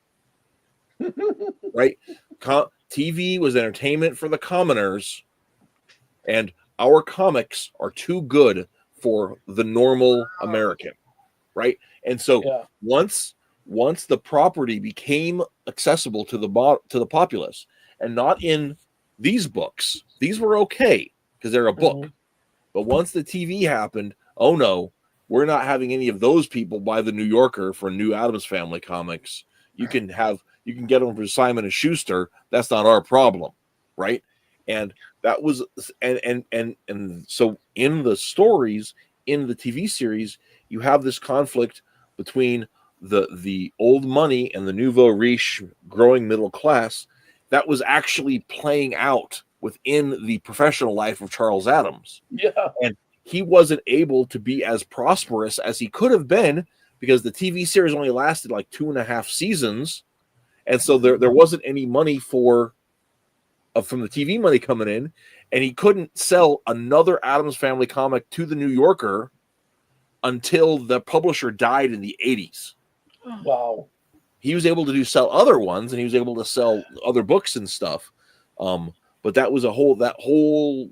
Right? TV was entertainment for the commoners, and our comics are too good for the normal American, right? And so once the property became accessible to the populace, and not in these books, these were okay because they're a book. But once the TV happened, oh no, we're not having any of those people buy the New Yorker for new Addams Family comics. You can get them for Simon and Schuster. That's not our problem, right? And that was and so in the stories in the TV series, you have this conflict between the old money and the nouveau riche growing middle class that was actually playing out within the professional life of Charles Addams. Yeah. And he wasn't able to be as prosperous as he could have been because the TV series only lasted like 2.5 seasons. And so there wasn't any money from the TV money coming in, and he couldn't sell another Addams Family comic to the New Yorker until the publisher died in the 80s. Wow. He was able to sell other ones, and he was able to sell other books and stuff. But that was that whole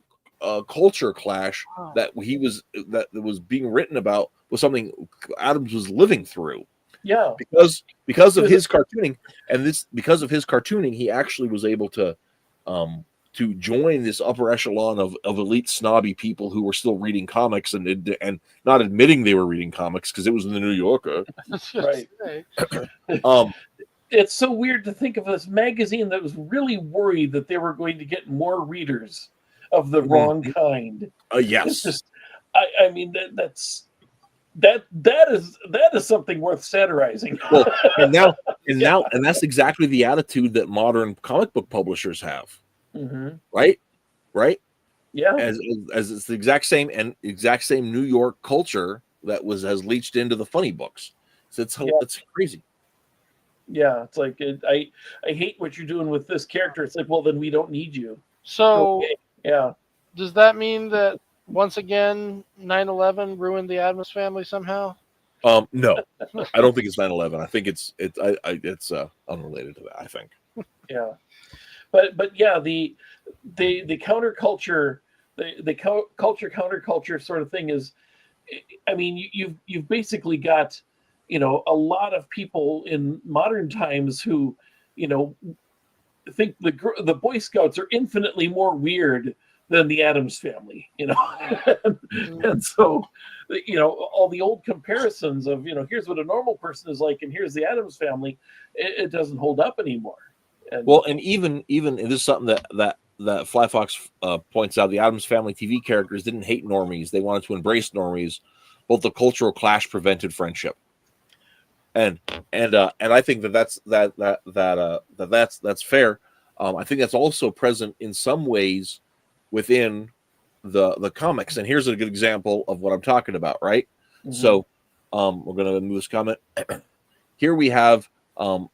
culture clash that was being written about was something Adams was living through. Yeah. Because of his cartooning, because of his cartooning, he actually was able to join this upper echelon of elite snobby people who were still reading comics and not admitting they were reading comics because it was in the New Yorker. Right. It's so weird to think of this magazine that was really worried that they were going to get more readers of the wrong kind. Yes. It's just, I mean, that is something worth satirizing. Well, and that's exactly the attitude that modern comic book publishers have. Right? Yeah. As it's the exact same New York culture that has leached into the funny books. So it's crazy. Yeah, it's like I hate what you're doing with this character. It's like, well, then we don't need you. So okay. Yeah. Does that mean that once again 9/11 ruined the Addams Family somehow? No, I don't think it's 9/11. I think it's unrelated to that. I think. Yeah, but yeah, the counterculture, the culture counterculture sort of thing is, I mean, you've basically got a lot of people in modern times who, think the Boy Scouts are infinitely more weird than the Addams family, and so, all the old comparisons of, here's what a normal person is like, and here's the Addams family, it doesn't hold up anymore. And, well, and even this is something that Fly Fox points out. The Addams Family TV characters didn't hate normies; they wanted to embrace normies. But the cultural clash prevented friendship, and I think that's fair. I think that's also present in some ways within the comics. And here's a good example of what I'm talking about. Right. Mm-hmm. So we're gonna move this comment. Here we have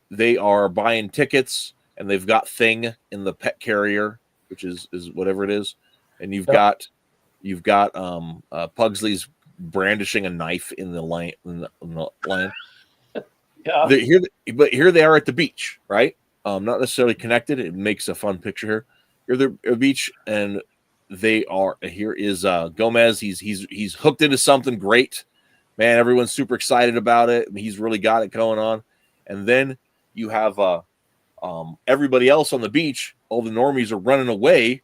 they are buying tickets. And they've got Thing in the pet carrier, which is whatever it is, and you've got Pugsley's brandishing a knife in the line. Yeah. Here they are at the beach, right? Not necessarily connected. It makes a fun picture here. You're at the beach, and they are. Here is Gomez. He's hooked into something great, man. Everyone's super excited about it. He's really got it going on, and then you have everybody else on the beach, all the normies are running away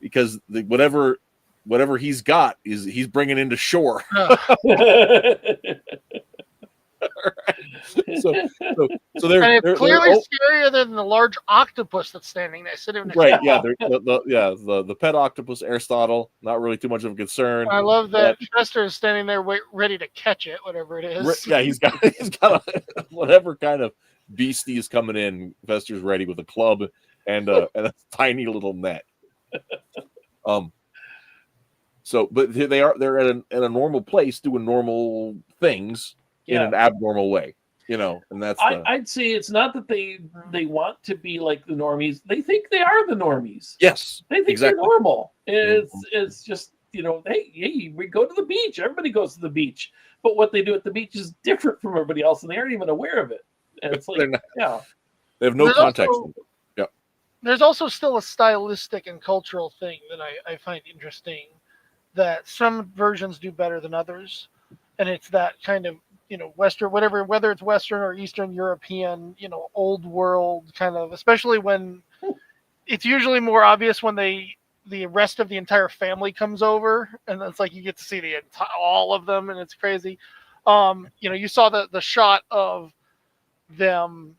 because whatever he's got he's bringing into shore. So they're clearly scarier than the large octopus that's standing there sitting next right. Yeah, the pet octopus Aristotle, not really too much of a concern. I love that Chester is standing there ready to catch it, whatever it is. Yeah, he's got whatever kind of beastie is coming in. Fester's ready with a club and a tiny little net. So, but they're at a normal place doing normal things in an abnormal way, and that's. I'd say it's not that they want to be like the normies. They think they are the normies. Yes, they think they're normal. It's just hey, we go to the beach. Everybody goes to the beach, but what they do at the beach is different from everybody else, and they aren't even aware of it. And it's like, they have no context. There's also still a stylistic and cultural thing that I find interesting, that some versions do better than others, and it's that kind of Western, whether it's Western or Eastern European, old world kind of, especially when it's usually more obvious when the rest of the entire family comes over, and it's like you get to see all of them, and it's crazy. You saw the shot of them,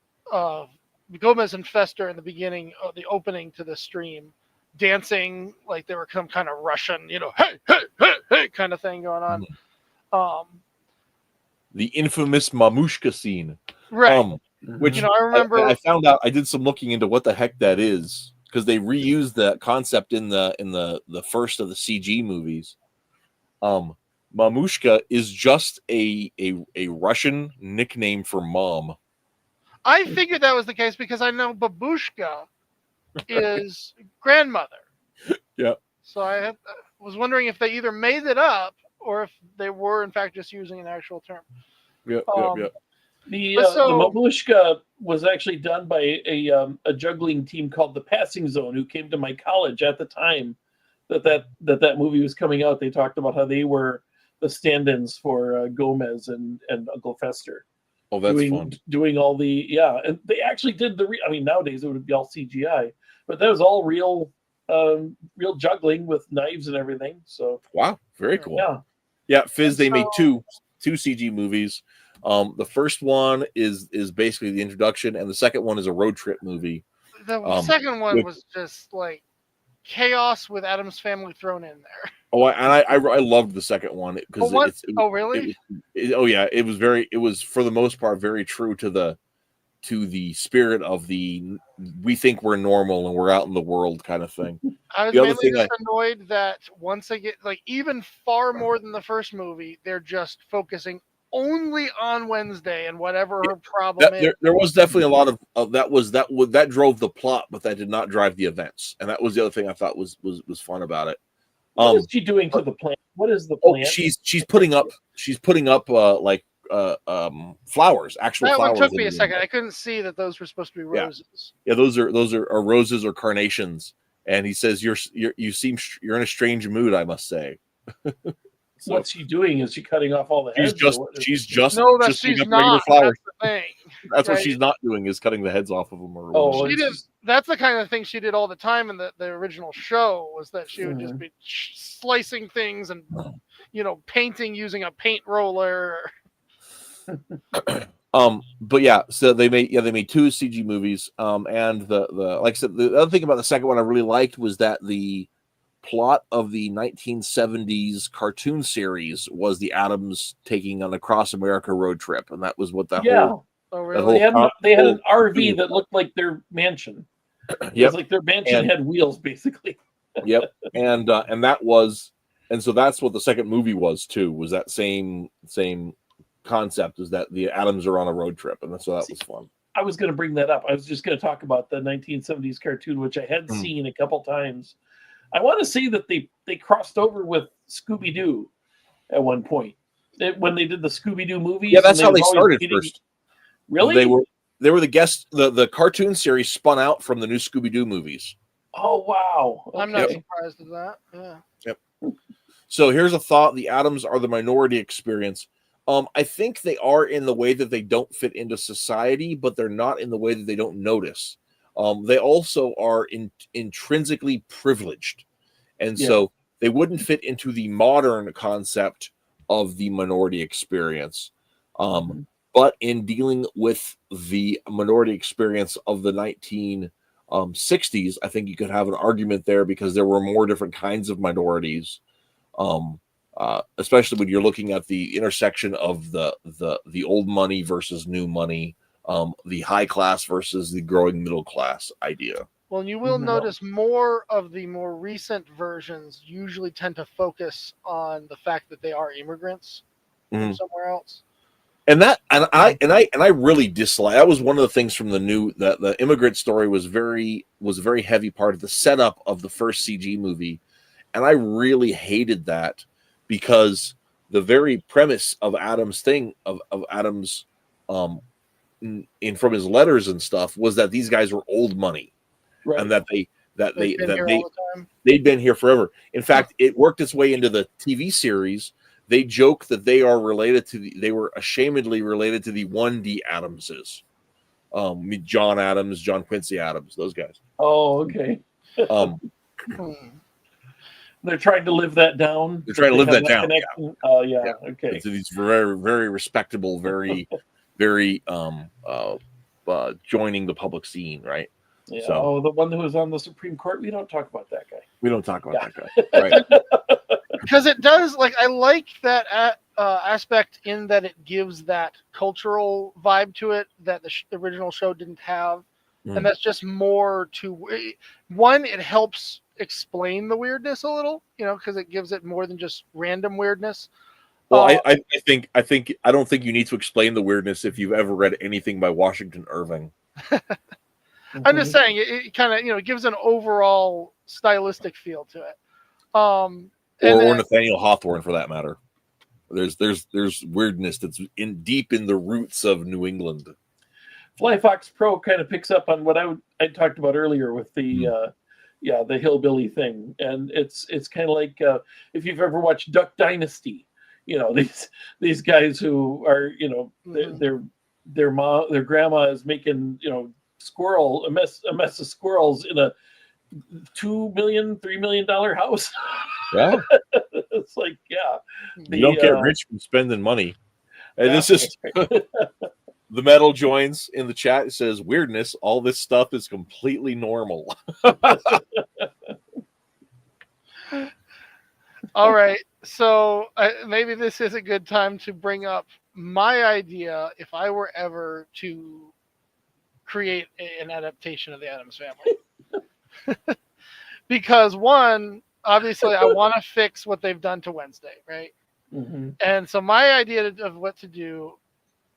Gomez and Fester in the beginning of the opening to the stream, dancing like they were some kind of Russian, hey kind of thing going on. The infamous Mamushka scene, right? Which I remember. I found out. I did some looking into what the heck that is, because they reused that concept in the first of the CG movies. Mamushka is just a Russian nickname for mom. I figured that was the case because I know babushka is grandmother. Yeah. So I was wondering if they either made it up or if they were in fact just using an actual term. Yeah. The babushka was actually done by a juggling team called the Passing Zone, who came to my college at the time that movie was coming out. They talked about how they were the stand-ins for Gomez and Uncle Fester. Oh, that's fun. Doing all and they actually did nowadays it would be all CGI, but that was all real juggling with knives and everything. So wow, very cool. Yeah. Fizz, they made two CG movies. The first one is basically the introduction, and the second one is a road trip movie. The second one was just like chaos with Addams Family thrown in there. Oh, I loved the second one because really? It was for the most part very true to the spirit of the we think we're normal and we're out in the world kind of thing. I was mainly just annoyed that once they get even far more than the first movie, they're just focusing only on Wednesday and whatever her problem is. There was definitely a lot of that drove the plot, but that did not drive the events, and that was the other thing I thought was fun about it. What is she doing to the plant? What is the plant? She's putting up flowers, actual flowers. That took me a second. I couldn't see that those were supposed to be roses. Yeah, those are roses or carnations. And he says, "You seem you're in a strange mood, I must say." So What's she doing? Is she cutting off all the she's heads? or just what? No, that just picking she's up regular not. flowers. That's the thing. That's what right? she's not doing, is cutting the heads off of them or Oh, whatever. She it's did. just- That's the kind of thing she did all the time in the original show. Was that she would just Mhm. be slicing things and painting using a paint roller. But yeah, so they made two CG movies. And the like I said, the other thing about the second one I really liked was that the plot of the 1970s cartoon series was the Addams taking on a cross America road trip, and that was what that yeah. whole Oh that really? whole They had an whole RV thing. that looked like their mansion. It Yep. was like their mansion And- had wheels, basically. Yep. And that was, and so that's what the second movie was too, was that same concept, is that the Addams are on a road trip, and so that was fun. I was going to bring that up. I was just going to talk about the 1970s cartoon, which I had seen a couple times. I want to say that they crossed over with Scooby-Doo at one point. When they did the Scooby-Doo movies. Yeah, that's how they was always started meeting- first. Really? They were the guests. The cartoon series spun out from the new Scooby-Doo movies. Oh, wow. I'm not Okay. surprised at that. Yeah. So here's a thought: the Addams are the minority experience. I think they are in the way that they don't fit into society, but they're not in the way that they don't notice. They also are intrinsically privileged, and so they wouldn't fit into the modern concept of the minority experience. But in dealing with the minority experience of the 1960s, I think you could have an argument there, because there were more different kinds of minorities. Especially when you're looking at the intersection of the old money versus new money, the high class versus the growing middle class idea. Well, you will notice more of the more recent versions usually tend to focus on the fact that they are immigrants from somewhere else. And I really dislike. That was one of the things from the immigrant story was a very heavy part of the setup of the first CG movie, and I really hated that, because the very premise of Adams' Adams, from his letters and stuff, was that these guys were old money, Right. and that they'd been here forever. In fact, it worked its way into the TV series. They joke that they were ashamedly related to the 1D Adamses, John Adams, John Quincy Adams, those guys. Oh, okay. They're trying to live that down. They're trying to live that down. Connection. Oh, yeah. Okay. So these very, very respectable, very, very joining the public scene, right? Yeah. So, oh, the one who was on the Supreme Court. We don't talk about that guy. we don't talk about that guy, right? Because it does, I like that aspect in that it gives that cultural vibe to it that the original show didn't have. And that's just more to one, it helps explain the weirdness a little, because it gives it more than just random weirdness. Well, I don't think you need to explain the weirdness if you've ever read anything by Washington Irving. I'm just saying it kind of it gives an overall stylistic feel to it. Or Nathaniel Hawthorne, for that matter. There's weirdness that's deep in the roots of New England. Fly Fox Pro kind of picks up on what I talked about earlier with the the hillbilly thing, and it's kind of like if you've ever watched Duck Dynasty, these guys who are their grandma is making a mess of squirrels in a $2 million, $3 million house. Yeah, it's like you don't get rich from spending money, and it's just. The metal joins in the chat. It says, weirdness, all this stuff is completely normal. All right. So maybe this is a good time to bring up my idea if I were ever to create an adaptation of the Addams Family. Because one, obviously, I want to fix what they've done to Wednesday, right? Mm-hmm. And so my idea of what to do,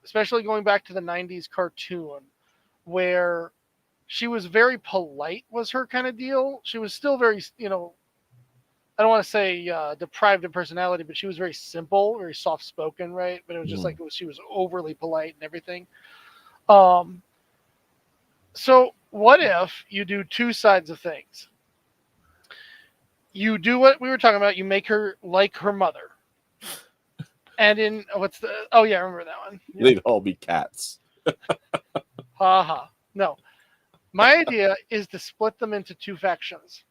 especially going back to the 90s cartoon, where she was very polite was her kind of deal. She was still very, I don't want to say deprived of personality, but she was very simple, very soft-spoken, right? But it was just she was overly polite and everything. So what if you do two sides of things? You do what we were talking about. You make her like her mother, And in what's the? Oh yeah, I remember that one. Yeah. They'd all be cats. Ha ha. No, my idea is to split them into two factions.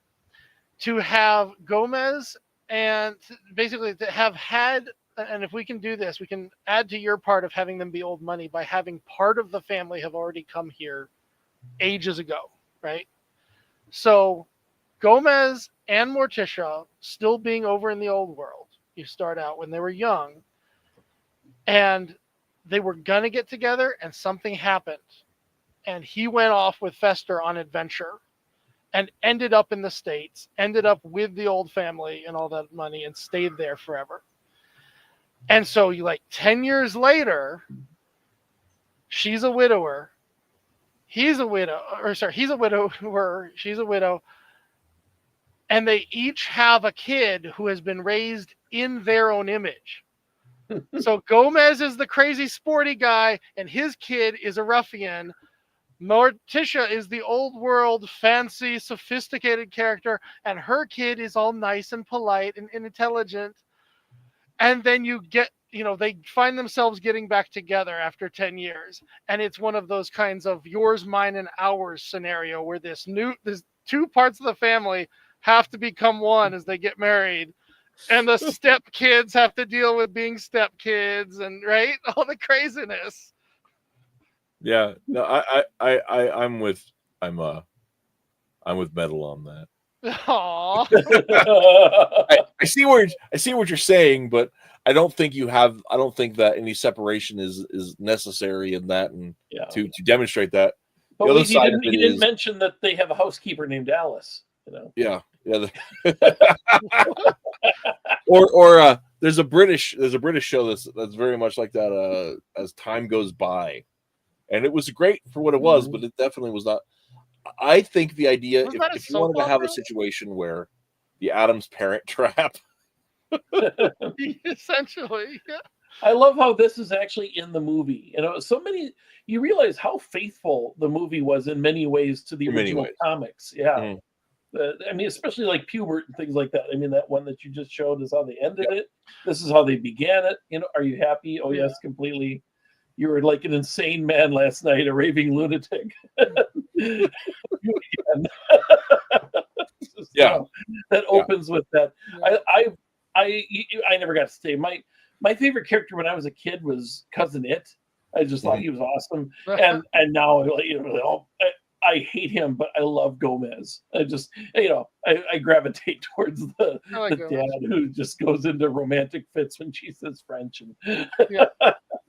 To have Gomez and basically to have had, and if we can do this, we can add to your part of having them be old money by having part of the family have already come here ages ago, right? So Gomez and Morticia still being over in the old world. You start out when they were young, and they were gonna get together, and something happened, and he went off with Fester on adventure, and ended up in the States, ended up with the old family and all that money, and stayed there forever. And so, 10 years later, she's a widower. He's a widow, or sorry, he's a widower. She's a widow. And they each have a kid who has been raised in their own image. So Gomez is the crazy sporty guy, and his kid is a ruffian. Morticia is the old world, fancy, sophisticated character, and her kid is all nice and polite and intelligent. And then you get, they find themselves getting back together after 10 years. And it's one of those kinds of yours, mine, and ours scenario where there's two parts of the family have to become one as they get married. And the step kids have to deal with being step kids and right, all the craziness. Yeah, no, I'm with Metal on that. Aww. I see what you're saying, but I don't think that any separation is necessary in that, and to demonstrate that. But he didn't mention that they have a housekeeper named Alice. Yeah. or there's a British show that's very much like that. As Time Goes By, and it was great for what it was, but it definitely was not. I think the idea, if you wanted to have a situation where the Addams Parent Trap, essentially, yeah. I love how this is actually in the movie. You realize how faithful the movie was in many ways to the original comics. Yeah. Especially like Pubert and things like that. That one that you just showed is how they ended it. This is how they began it. Are you happy? Oh, yes, completely. You were like an insane man last night, a raving lunatic. That opens with that. I never got to stay. My favorite character when I was a kid was Cousin It. I just thought he was awesome. And now I hate him, but I love Gomez. I just, I gravitate towards the dad who just goes into romantic fits when she says French. And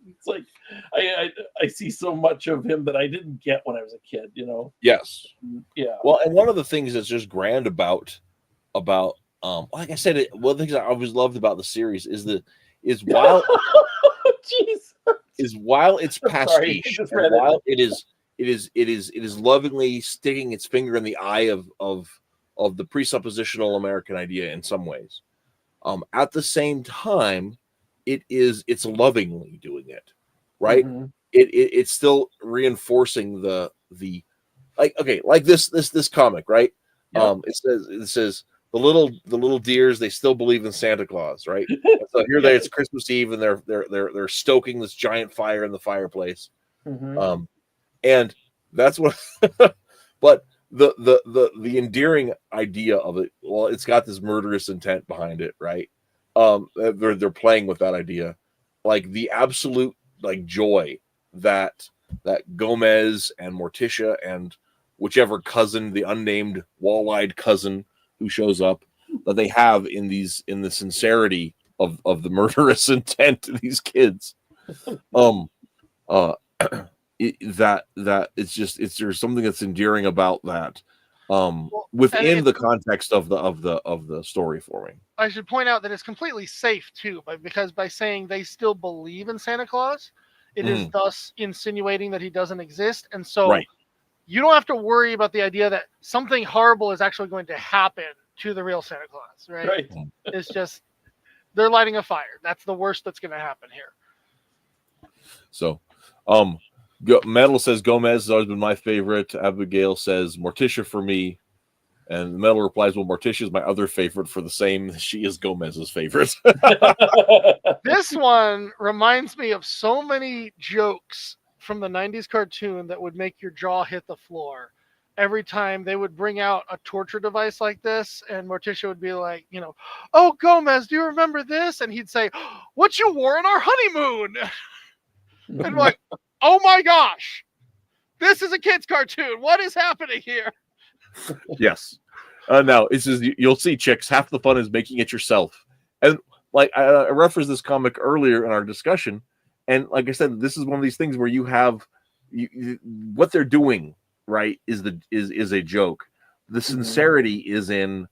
it's like, I see so much of him that I didn't get when I was a kid, Yes. Yeah. Well, and one of the things that's just grand about like I said, one of the things I always loved about the series is while it's pastiche, and while it is lovingly sticking its finger in the eye of the presuppositional American idea in some ways. At the same time, it's lovingly doing it, right? Mm-hmm. It's still reinforcing the like this comic, right? Yep. It says the little deers, they still believe in Santa Claus, right? So here it's Christmas Eve, and they're stoking this giant fire in the fireplace. Mm-hmm. And that's what but the endearing idea of it, well, it's got this murderous intent behind it, right? They're playing with that idea, like the absolute joy that Gomez and Morticia and whichever cousin, the unnamed wall-eyed cousin who shows up, that they have in the sincerity of the murderous intent to these kids. That there's something that's endearing about that within the context of the story forming. I should point out that it's completely safe too, because by saying they still believe in Santa Claus, it is thus insinuating that he doesn't exist, and so you don't have to worry about the idea that something horrible is actually going to happen to the real Santa Claus, right? It's just they're lighting a fire. That's the worst that's going to happen here. So, Metal says Gomez has always been my favorite. Abigail says Morticia for me. And Metal replies, well, Morticia is my other favorite for the same. She is Gomez's favorite. This one reminds me of so many jokes from the 90s cartoon that would make your jaw hit the floor. Every time they would bring out a torture device like this, and Morticia would be like, oh, Gomez, do you remember this? And he'd say, what you wore on our honeymoon? And I'm like, oh my gosh, this is a kid's cartoon. What is happening here? Yes. Now, it says you'll see, chicks, half the fun is making it yourself. And like I referenced this comic earlier in our discussion, and like I said, this is one of these things where you have what they're doing, right, is a joke. The sincerity is in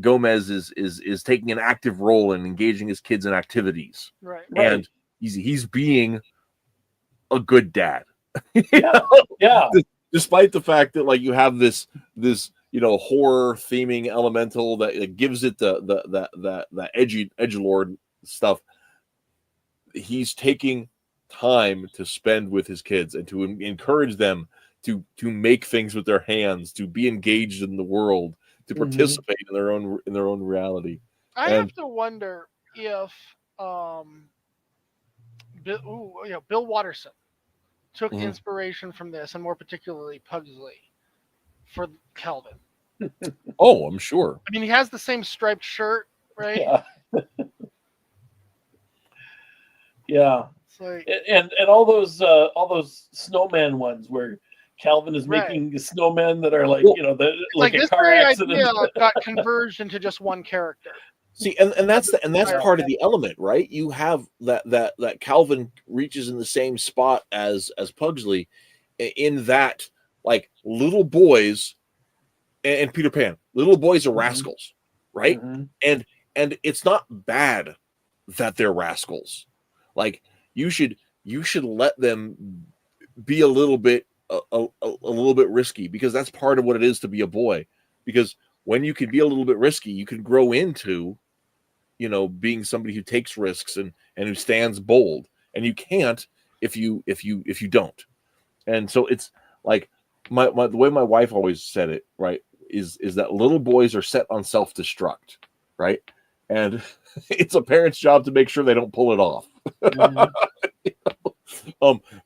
Gomez is taking an active role in engaging his kids in activities. Right. And he's being a good dad. Yeah. Despite the fact that like you have this horror theming elemental that gives it the edgelord stuff, he's taking time to spend with his kids and to encourage them to make things with their hands, to be engaged in the world, to participate in their own reality. I have to wonder if Bill Watterson took inspiration from this, and more particularly Pugsley, for Calvin. Oh, I'm sure. I mean, he has the same striped shirt, right? Yeah. Yeah. It's like, and all those snowman ones where Calvin is making snowmen that are like, like a this car very accident. idea got converged into just one character. See, and that's part of the element, right? You have that Calvin reaches in the same spot as Pugsley, in that like little boys and Peter Pan, little boys are rascals, right? And it's not bad that they're rascals. Like you should let them be a little bit risky, because that's part of what it is to be a boy. Because when you can be a little bit risky, you can grow into being somebody who takes risks and who stands bold, and you can't if you don't. And so it's like the way my wife always said it, right, is that little boys are set on self-destruct, right? And it's a parent's job to make sure they don't pull it off.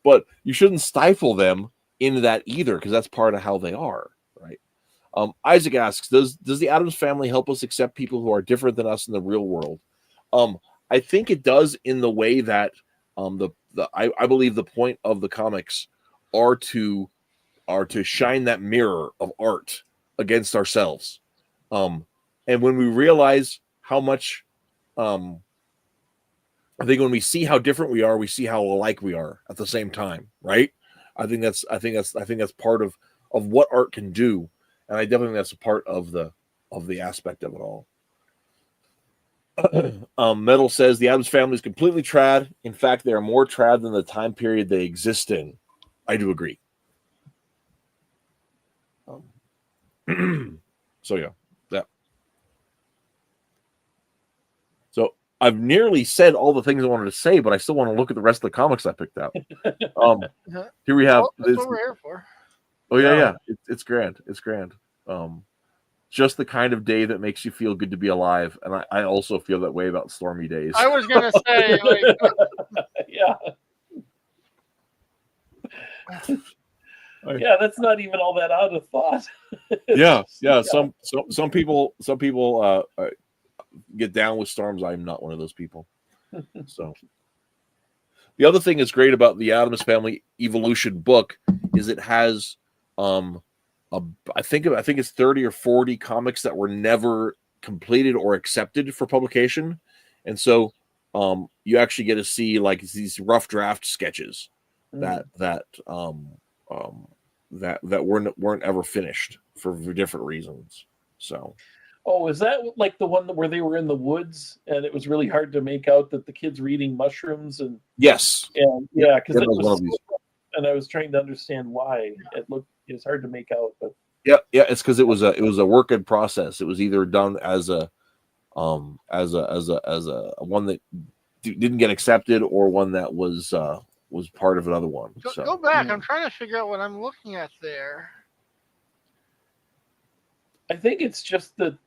But you shouldn't stifle them into that either, because that's part of how they are, right? Isaac asks, does the Addams family help us accept people who are different than us in the real world? I think it does, in the way that I believe the point of the comics are to shine that mirror of art against ourselves. And when we realize how much, I think when we see how different we are, we see how alike we are at the same time, right? I think that's part of what art can do. And I definitely think that's a part of the aspect of it all. Metal says the Addams family is completely trad. In fact, they are more trad than the time period they exist in. I do agree. So yeah. So I've nearly said all the things I wanted to say, but I still want to look at the rest of the comics I picked out. Here we have. That's what we're here for. Oh yeah. It's grand. It's grand. Just the kind of day that makes you feel good to be alive, and I also feel that way about stormy days. I was gonna say, yeah. Yeah, that's not even all that out of thought. Yeah. Some people get down with storms. I'm not one of those people. So the other thing that's great about the Addams Family Evolution book is it has I think it's 30 or 40 comics that were never completed or accepted for publication, and so you actually get to see like these rough draft sketches that weren't ever finished for different reasons. So, is that like the one where they were in the woods and it was really hard to make out that the kids were eating mushrooms? And yes, because it was and I was trying to understand why it's hard to make out. But it's because it was a work in process. It was either done as a one that didn't get accepted, or one that was part of another one. Go back. I'm trying to figure out what I'm looking at there. I think it's just that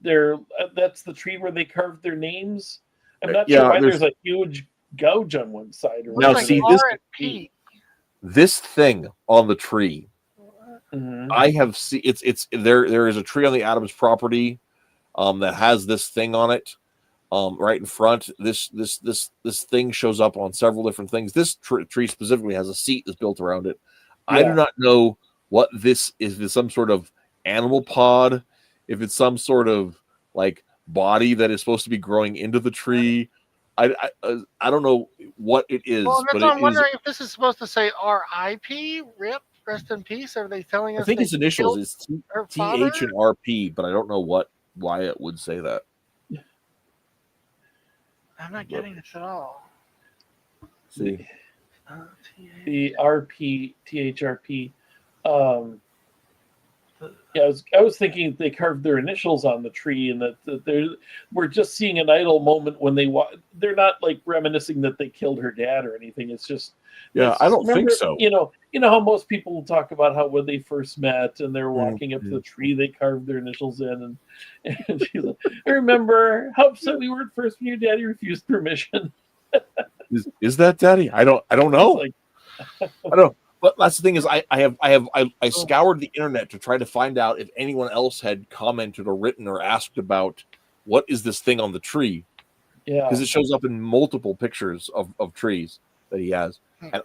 that's the tree where they carved their names. I'm not Yeah, sure why there's- there's a huge gouge on one side. Or Now, Looks see, like this- R and P. This thing on the tree, Mhm. I have seen. It's there. There is a tree on the Addams property, that has this thing on it, right in front. This thing shows up on several different things. This tree specifically has a seat that's built around it. I do Yeah. not know what this is. If it's some sort of animal pod, if it's some sort of like body that is supposed to be growing into the tree. I don't know what it is, Well, that's but why it I'm is. wondering if this is supposed to say R.I.P. Rip, rest in peace. Are they telling I us think they its initials killed is her TH father? and RP, but I don't know why it would say that. I'm not getting this at all. See, The RP THRP. Yeah, I was thinking they carved their initials on the tree, and that we're just seeing an idle moment when they're not like reminiscing that they killed her dad or anything. It's just yeah, I don't think remember, so. You know how most people will talk about how when they first met and they're walking up to the tree, they carved their initials in, and she's like, I remember how upset we were at first when your daddy refused permission. Is that Daddy? I don't know. It's like, I don't. But that's the thing is, I scoured the internet to try to find out if anyone else had commented or written or asked about what is this thing on the tree, yeah, because it shows up in multiple pictures of trees that he has, and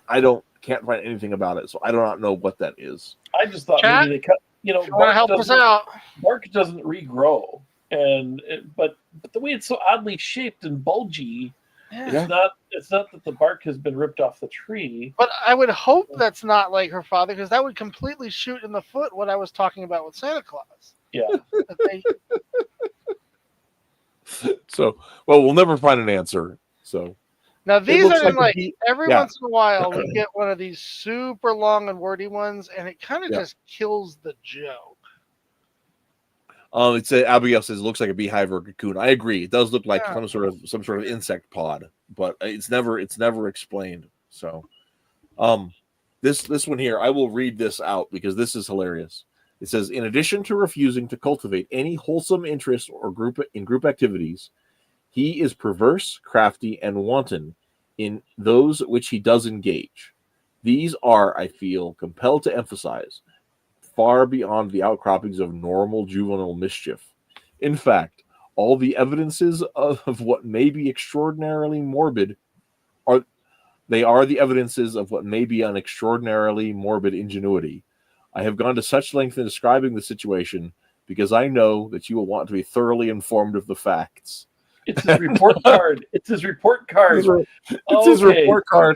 can't find anything about it, so I do not know what that is. I just thought Chat? maybe they cut. Want to Bark help us doesn't- out? bark doesn't regrow, but the way it's so oddly shaped and bulgy, Yeah. it's not that the bark has been ripped off the tree. But I would hope that's not like her father, because that would completely shoot in the foot what I was talking about with Santa Claus. Yeah, That they, So, well, we'll never find an answer. So now these looks are like every yeah. once in a while we get one of these super long and wordy ones, and it kind of Yeah. just kills the joke. It's Abigail says it looks like a beehive or a cocoon. I agree. It does look like Yeah. some sort of insect pod, but it's never explained. So, this one here, I will read this out because this is hilarious. It says, in addition to refusing to cultivate any wholesome interest or group activities, he is perverse, crafty, and wanton in those which he does engage. These are, I feel, compelled to emphasize, far beyond the outcroppings of normal juvenile mischief. In fact, all the evidences of what may be extraordinarily morbid are the evidences of what may be an extraordinarily morbid ingenuity. I have gone to such length in describing the situation because I know that you will want to be thoroughly informed of the facts. it's his report card. It's his report card. It's his report card.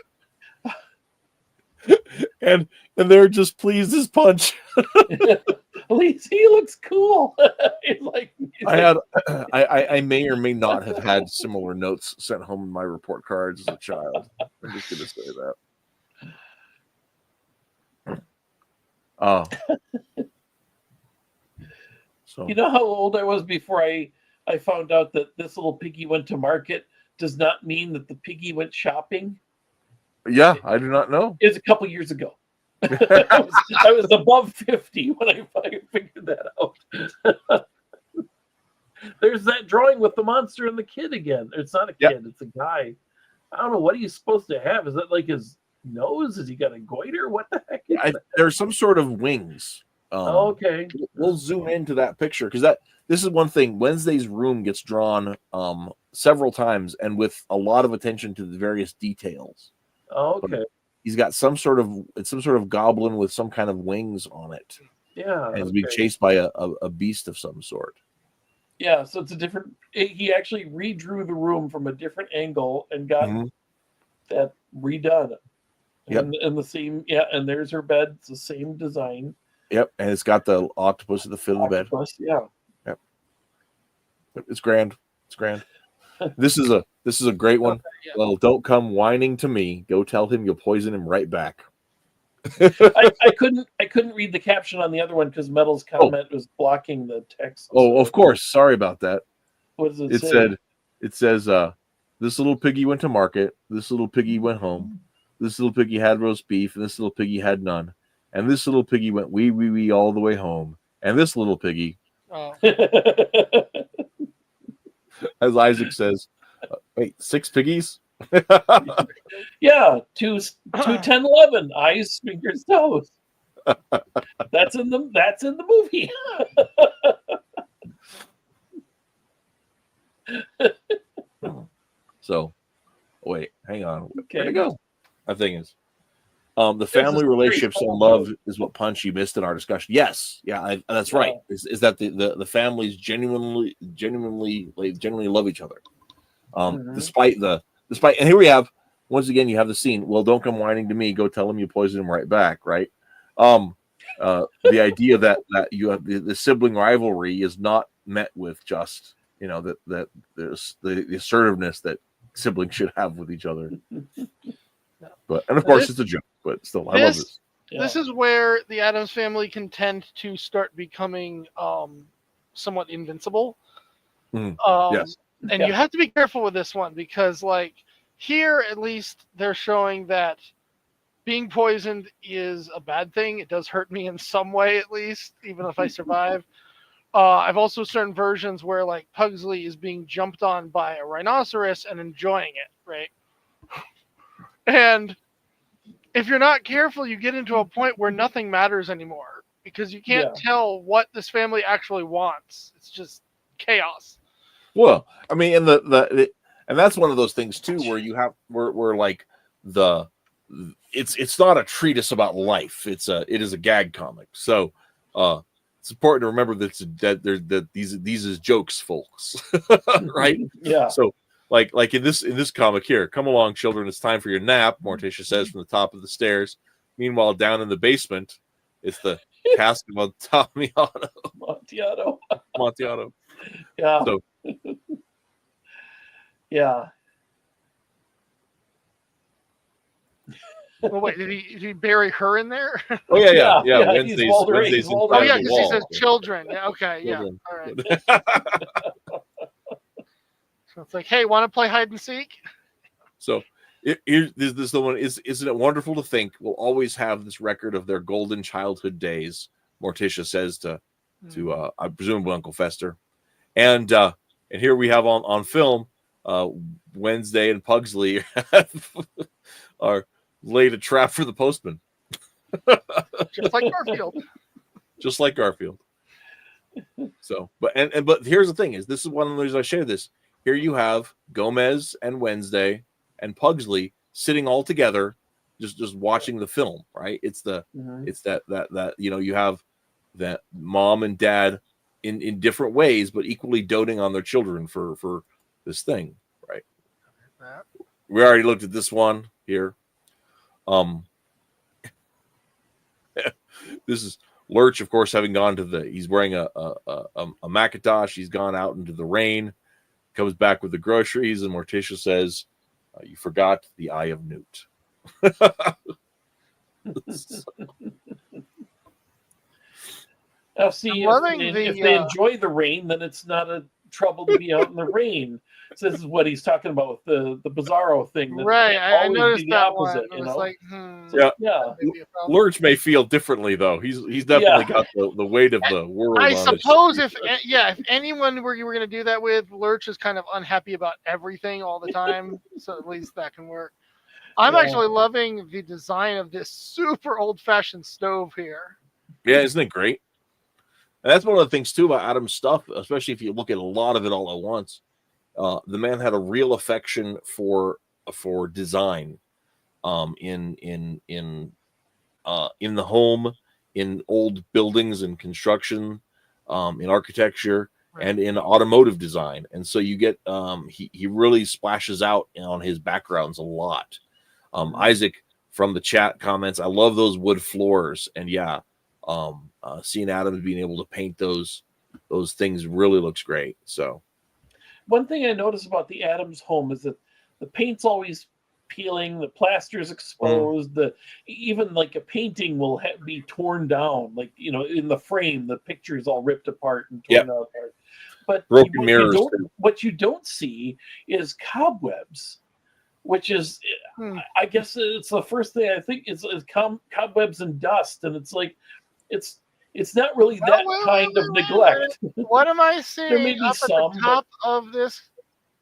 And they're just pleased as punch. At least he looks cool. I may or may not have had similar notes sent home in my report cards as a child. I'm just going to say that. Oh. So You know how old I was before I found out that this little piggy went to market does not mean that the piggy went shopping. yeah, I do not know. It was a couple years ago. I was above 50 when I figured that out. There's that drawing with the monster and the kid again. It's not a kid, it's a guy. I don't know, what are you supposed to have? Is that like his nose? Has he got a goiter? What the heck is that? There's some sort of wings. Okay. We'll zoom into that picture because this is one thing. Wednesday's room gets drawn several times and with a lot of attention to the various details. Okay. He's got some sort of goblin with some kind of wings on it. Yeah. And he's being chased by a beast of some sort. Yeah, so it's a different. He actually redrew the room from a different angle and got that redone. Yep. And the same, and there's her bed. It's the same design. Yep, and it's got the octopus at the foot of the bed. Yeah. Yep. It's grand. It's grand. This is a great one. Yeah. Well, don't come whining to me. Go tell him you'll poison him right back. I couldn't read the caption on the other one because Metal's comment was blocking the text. Oh, of course. Sorry about that. What does it say? It says, this little piggy went to market. This little piggy went home. This little piggy had roast beef, and this little piggy had none. And this little piggy went wee, wee, wee all the way home. And this little piggy Oh. As Isaac says, wait, 6 piggies? Yeah, two 10, 11, eyes, fingers, toes. That's in the movie. So, wait, hang on. Where'd it Okay. go? My thing is, the There's family this relationships very and small love is what Punch you missed in our discussion. Yes, yeah, that's right. Is that the families genuinely love each other, despite and here we have once again you have the scene. Well, don't come whining to me. Go tell him you poisoned him right back. Right. The idea that you have the sibling rivalry is not met with just that there's the assertiveness that siblings should have with each other. But and of course it's a joke, but still I love this. This is where the Addams family can tend to start becoming somewhat invincible. Yes. And you have to be careful with this one because, like, here at least they're showing that being poisoned is a bad thing. It does hurt me in some way, at least, even if I survive. I've also certain versions where, like, Pugsley is being jumped on by a rhinoceros and enjoying it, right? And if you're not careful, you get into a point where nothing matters anymore because you can't tell what this family actually wants. It's just chaos. Well, I mean, and and that's one of those things too, where you have where like it's not a treatise about life. It is a gag comic. So it's important to remember that these is jokes, folks, right? Yeah. So like in this comic here, come along, children, it's time for your nap. Morticia says from the top of the stairs. Meanwhile, down in the basement, it's the cask of Amontillado. Yeah. So. Yeah. Well, wait, did he bury her in there? Oh yeah. Wednesdays Oh yeah, because he says children. Yeah, okay, children. Yeah, all right. So it's like, hey, want to play hide and seek? So this the one isn't it wonderful to think we'll always have this record of their golden childhood days? Morticia says to I presume Uncle Fester, and here we have on film Wednesday and Pugsley are laid a trap for the postman. Just like Garfield. Just like Garfield. So, but here's the thing: this is one of the reasons I share this. Here you have Gomez and Wednesday and Pugsley sitting all together, just watching the film. Right? It's it's that you have that mom and dad in different ways, but equally doting on their children for this thing. Right? We already looked at this one here. This is Lurch, of course, having gone to he's wearing a Macintosh. He's gone out into the rain, comes back with the groceries, and Morticia says, you forgot the eye of Newt. Now, see, if they enjoy the rain, then it's not a trouble to be out in the rain. So this is what he's talking about with the Bizarro thing. Right, I noticed the that opposite, one. It was like, yeah. Lurch may feel differently though. He's definitely got the weight of the world. I suppose if anyone you were going to do that with, Lurch is kind of unhappy about everything all the time, so at least that can work. I'm actually loving the design of this super old-fashioned stove here. Yeah, isn't it great? And that's one of the things too about Addams' stuff, especially if you look at a lot of it all at once. The man had a real affection for design, in the home, in old buildings and construction, in architecture, and in automotive design. And so you get he really splashes out on his backgrounds a lot. Isaac from the chat comments, I love those wood floors, and seeing Addams being able to paint those things really looks great. So one thing I notice about the Addams home is that the paint's always peeling, the plaster's exposed, even like a painting will be torn down, like in the frame the picture is all ripped apart and torn apart. But broken mirrors. What you don't see is cobwebs, which is I guess it's the first thing I think is cobwebs and dust, and it's like It's not really Well, that wait, kind wait, of wait, neglect. What am I seeing may be up at some, the top of this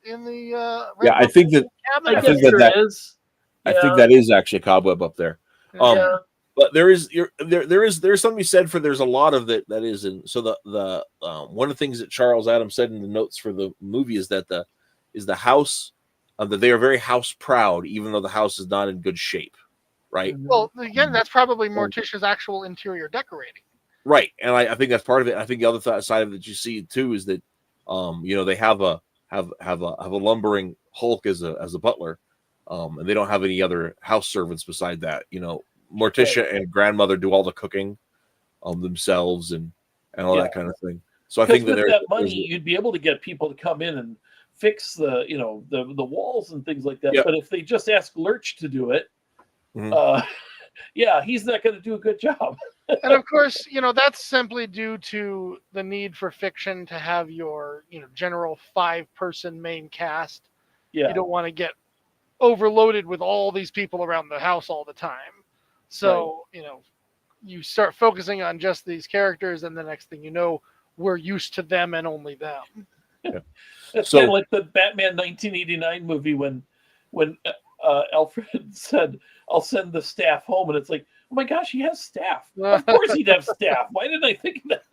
in the Yeah, I think that cabinet? I I guess think that there is. I think Yeah, that is actually a cobweb up there. yeah. But there's something to be said for there's a lot of that is in. So the one of the things that Charles Addams said in the notes for the movie is that the house that they are very house proud, even though the house is not in good shape, right? Well, again, that's probably Morticia's actual interior decorating. Right, and I think that's part of it. I think the other side of it that you see too is that they have a lumbering Hulk as a butler, and they don't have any other house servants beside that. Morticia and grandmother do all the cooking themselves and all that kind of thing. So I think that with that money, there's you'd be able to get people to come in and fix the the walls and things like that. Yep. But if they just ask Lurch to do it, Mhm. yeah, he's not going to do a good job. And of course, that's simply due to the need for fiction to have your, general 5-person main cast. Yeah, You don't want to get overloaded with all these people around the house all the time. So, you start focusing on just these characters, and the next thing you know, we're used to them and only them. Yeah. It's So- kind of like the Batman 1989 movie when Alfred said, "I'll send the staff home," and it's like, oh my gosh, he has staff. Of course he'd have staff. Why didn't I think of that?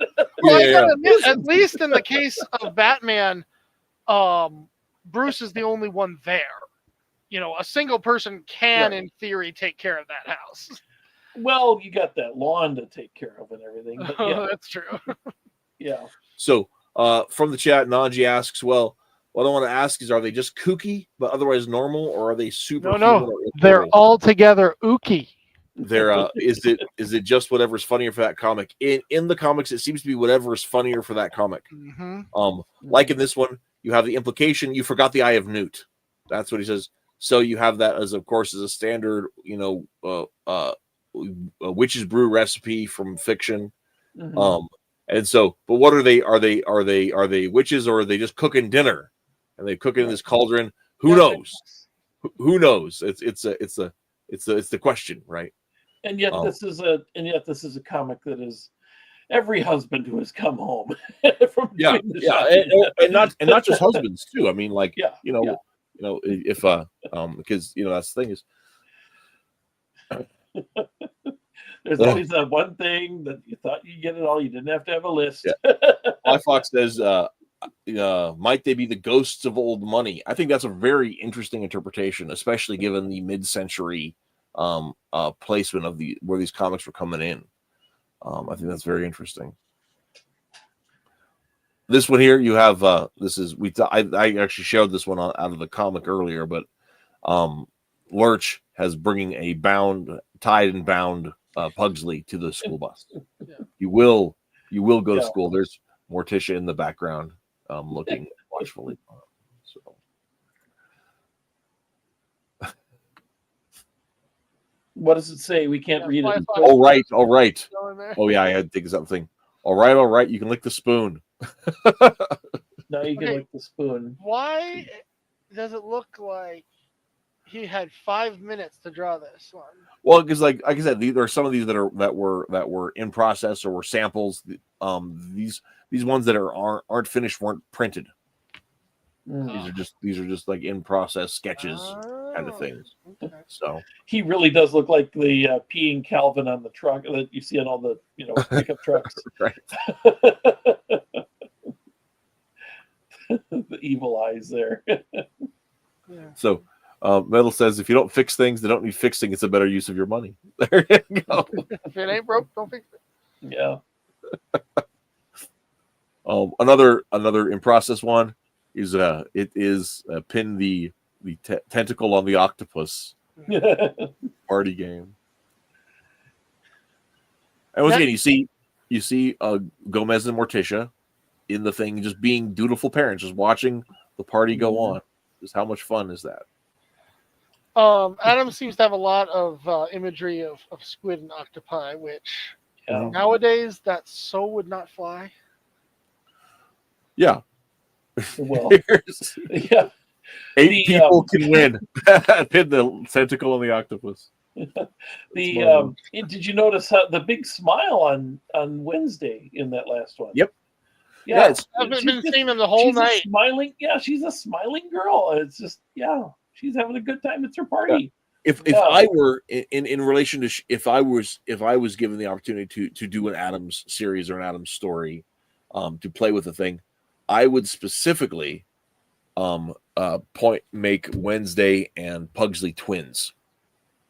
Well, I Yeah. gotta admit, at least in the case of Batman, Bruce is the only one there. A single person can, Right. in theory, take care of that house. Well, you got that lawn to take care of and everything. But yeah, That's true. yeah. So from the chat, Najee asks, well, what I want to ask is, are they just kooky but otherwise normal, or are they super? No, they're all together ooky. They're is it just whatever's funnier for that comic? In the comics, it seems to be whatever is funnier for that comic. Mm-hmm. Like in this one, you have the implication you forgot the Eye of Newt. That's what he says. So you have that as, of course, as a standard, a witch's brew recipe from fiction. Mhm. And so, but what are they? Are they witches, or are they just cooking dinner? And they cook it in this cauldron. Who knows? Who knows? It's the question, right? And yet this is a comic that is every husband who has come home from doing the shopping. and not just husbands too. I mean, like if because that's the thing is there's always that one thing that you thought you get it all. You didn't have to have a list. Fly Fox says, might they be the ghosts of old money? I think that's a very interesting interpretation, especially given the mid-century placement of where these comics were coming in. I think that's very interesting. This one here, you have I actually showed this one out of the comic earlier, but Lurch has bringing a tied and bound Pugsley to the school bus. Yeah. You will go to school. There's Morticia in the background, looking watchfully. So. What does it say? We can't read it. All right. Oh yeah, I had to think of something. All right. You can lick the spoon. Now you can lick the spoon. Why does it look like he had 5 minutes to draw this one? Well, because like I said, there are some of these that were in process or were samples. These ones that aren't finished weren't printed. These are just like in process sketches kind of things. Okay. So he really does look like the peeing Calvin on the truck that you see on all the pickup trucks. Right. The evil eyes there. Yeah. So Metal says, if you don't fix things that don't need fixing, it's a better use of your money. There you go. If it ain't broke, don't fix it. Yeah. Another in process one is pin the tentacle on the octopus party game. And once again, you see Gomez and Morticia in the thing, just being dutiful parents, just watching the party go on. Just how much fun is that? Adam seems to have a lot of imagery of squid and octopi, which nowadays that would not fly. Yeah. Well, yeah. 8 people can win. Pin the tentacle on the octopus. Did you notice the big smile on Wednesday in that last one? Yep. Yeah, I've been seeing them the whole she's night. smiling. Yeah, she's a smiling girl. It's just she's having a good time. It's her party. If I were in relation to if I was given the opportunity to do an Addams series or an Addams story, to play with the thing, I would specifically make Wednesday and Pugsley twins.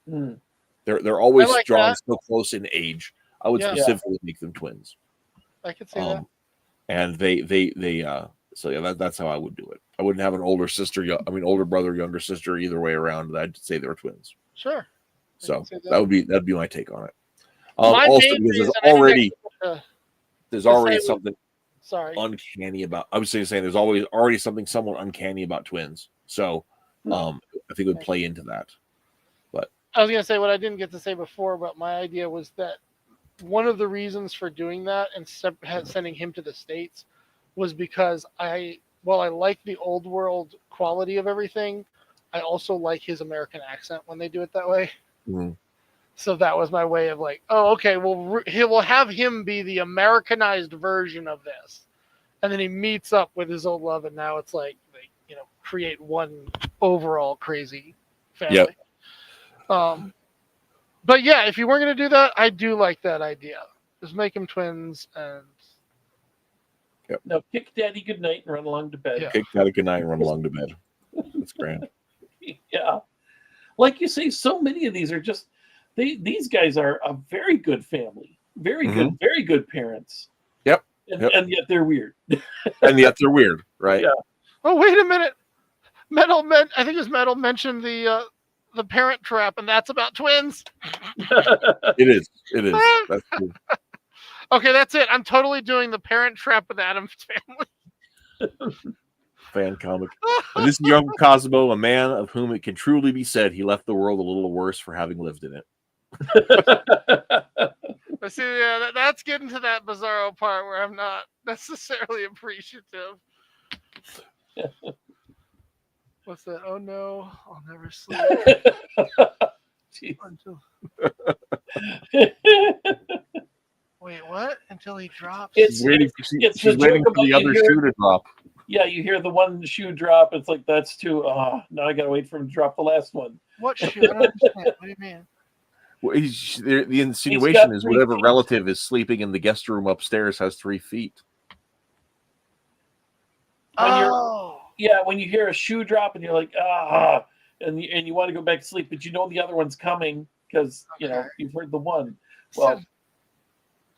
Mm. They're always like drawn that. so close in age. I would specifically make them twins. I could see that. And so yeah, that's how I would do it. I wouldn't have an older brother, younger sister, either way around. I'd say they were twins. Sure. So that'd be my take on it. My Also, main because reason there's already something sorry. uncanny about. I was saying there's already something somewhat uncanny about twins. So I think it would play into that. But I was gonna say what I didn't get to say before, but my idea was that one of the reasons for doing that and sending him to the States was because while I like the old world quality of everything, I also like his American accent when they do it that way. mm-hmm. So that was my way of like, oh, okay, well, he will have him be the Americanized version of this. And then he meets up with his old love, and now it's like they, create one overall crazy family. Yep. But yeah, if you weren't going to do that, I do like that idea. Just make them twins and. Yep. Now kick Daddy goodnight and run along to bed. Yeah. Kick Daddy goodnight and run along to bed. That's grand. Yeah, like you say, so many of these are just these guys are a very good family, very good parents. Yep. And yet they're weird. And yet they're weird, right? Yeah. Oh, wait a minute. I think it was Metal mentioned the Parent Trap, and that's about twins. It is. That's true. Okay, that's it. I'm totally doing the Parent Trap with Addams Family. Fan comic. And this is young Cosmo, a man of whom it can truly be said he left the world a little worse for having lived in it. But see, yeah, that's getting to that bizarro part where I'm not necessarily appreciative. What's that? Oh no, I'll never sleep. Until... Wait, what? Until he drops? She's waiting for the other shoe to drop. Yeah, you hear the one shoe drop. It's like, that's too. Now I gotta wait for him to drop the last one. What shoe? I don't understand. What do you mean? Well, the insinuation is whatever relative is sleeping in the guest room upstairs has 3 feet. When you hear a shoe drop and you're like, and you want to go back to sleep, but the other one's coming because you've heard the one. Well,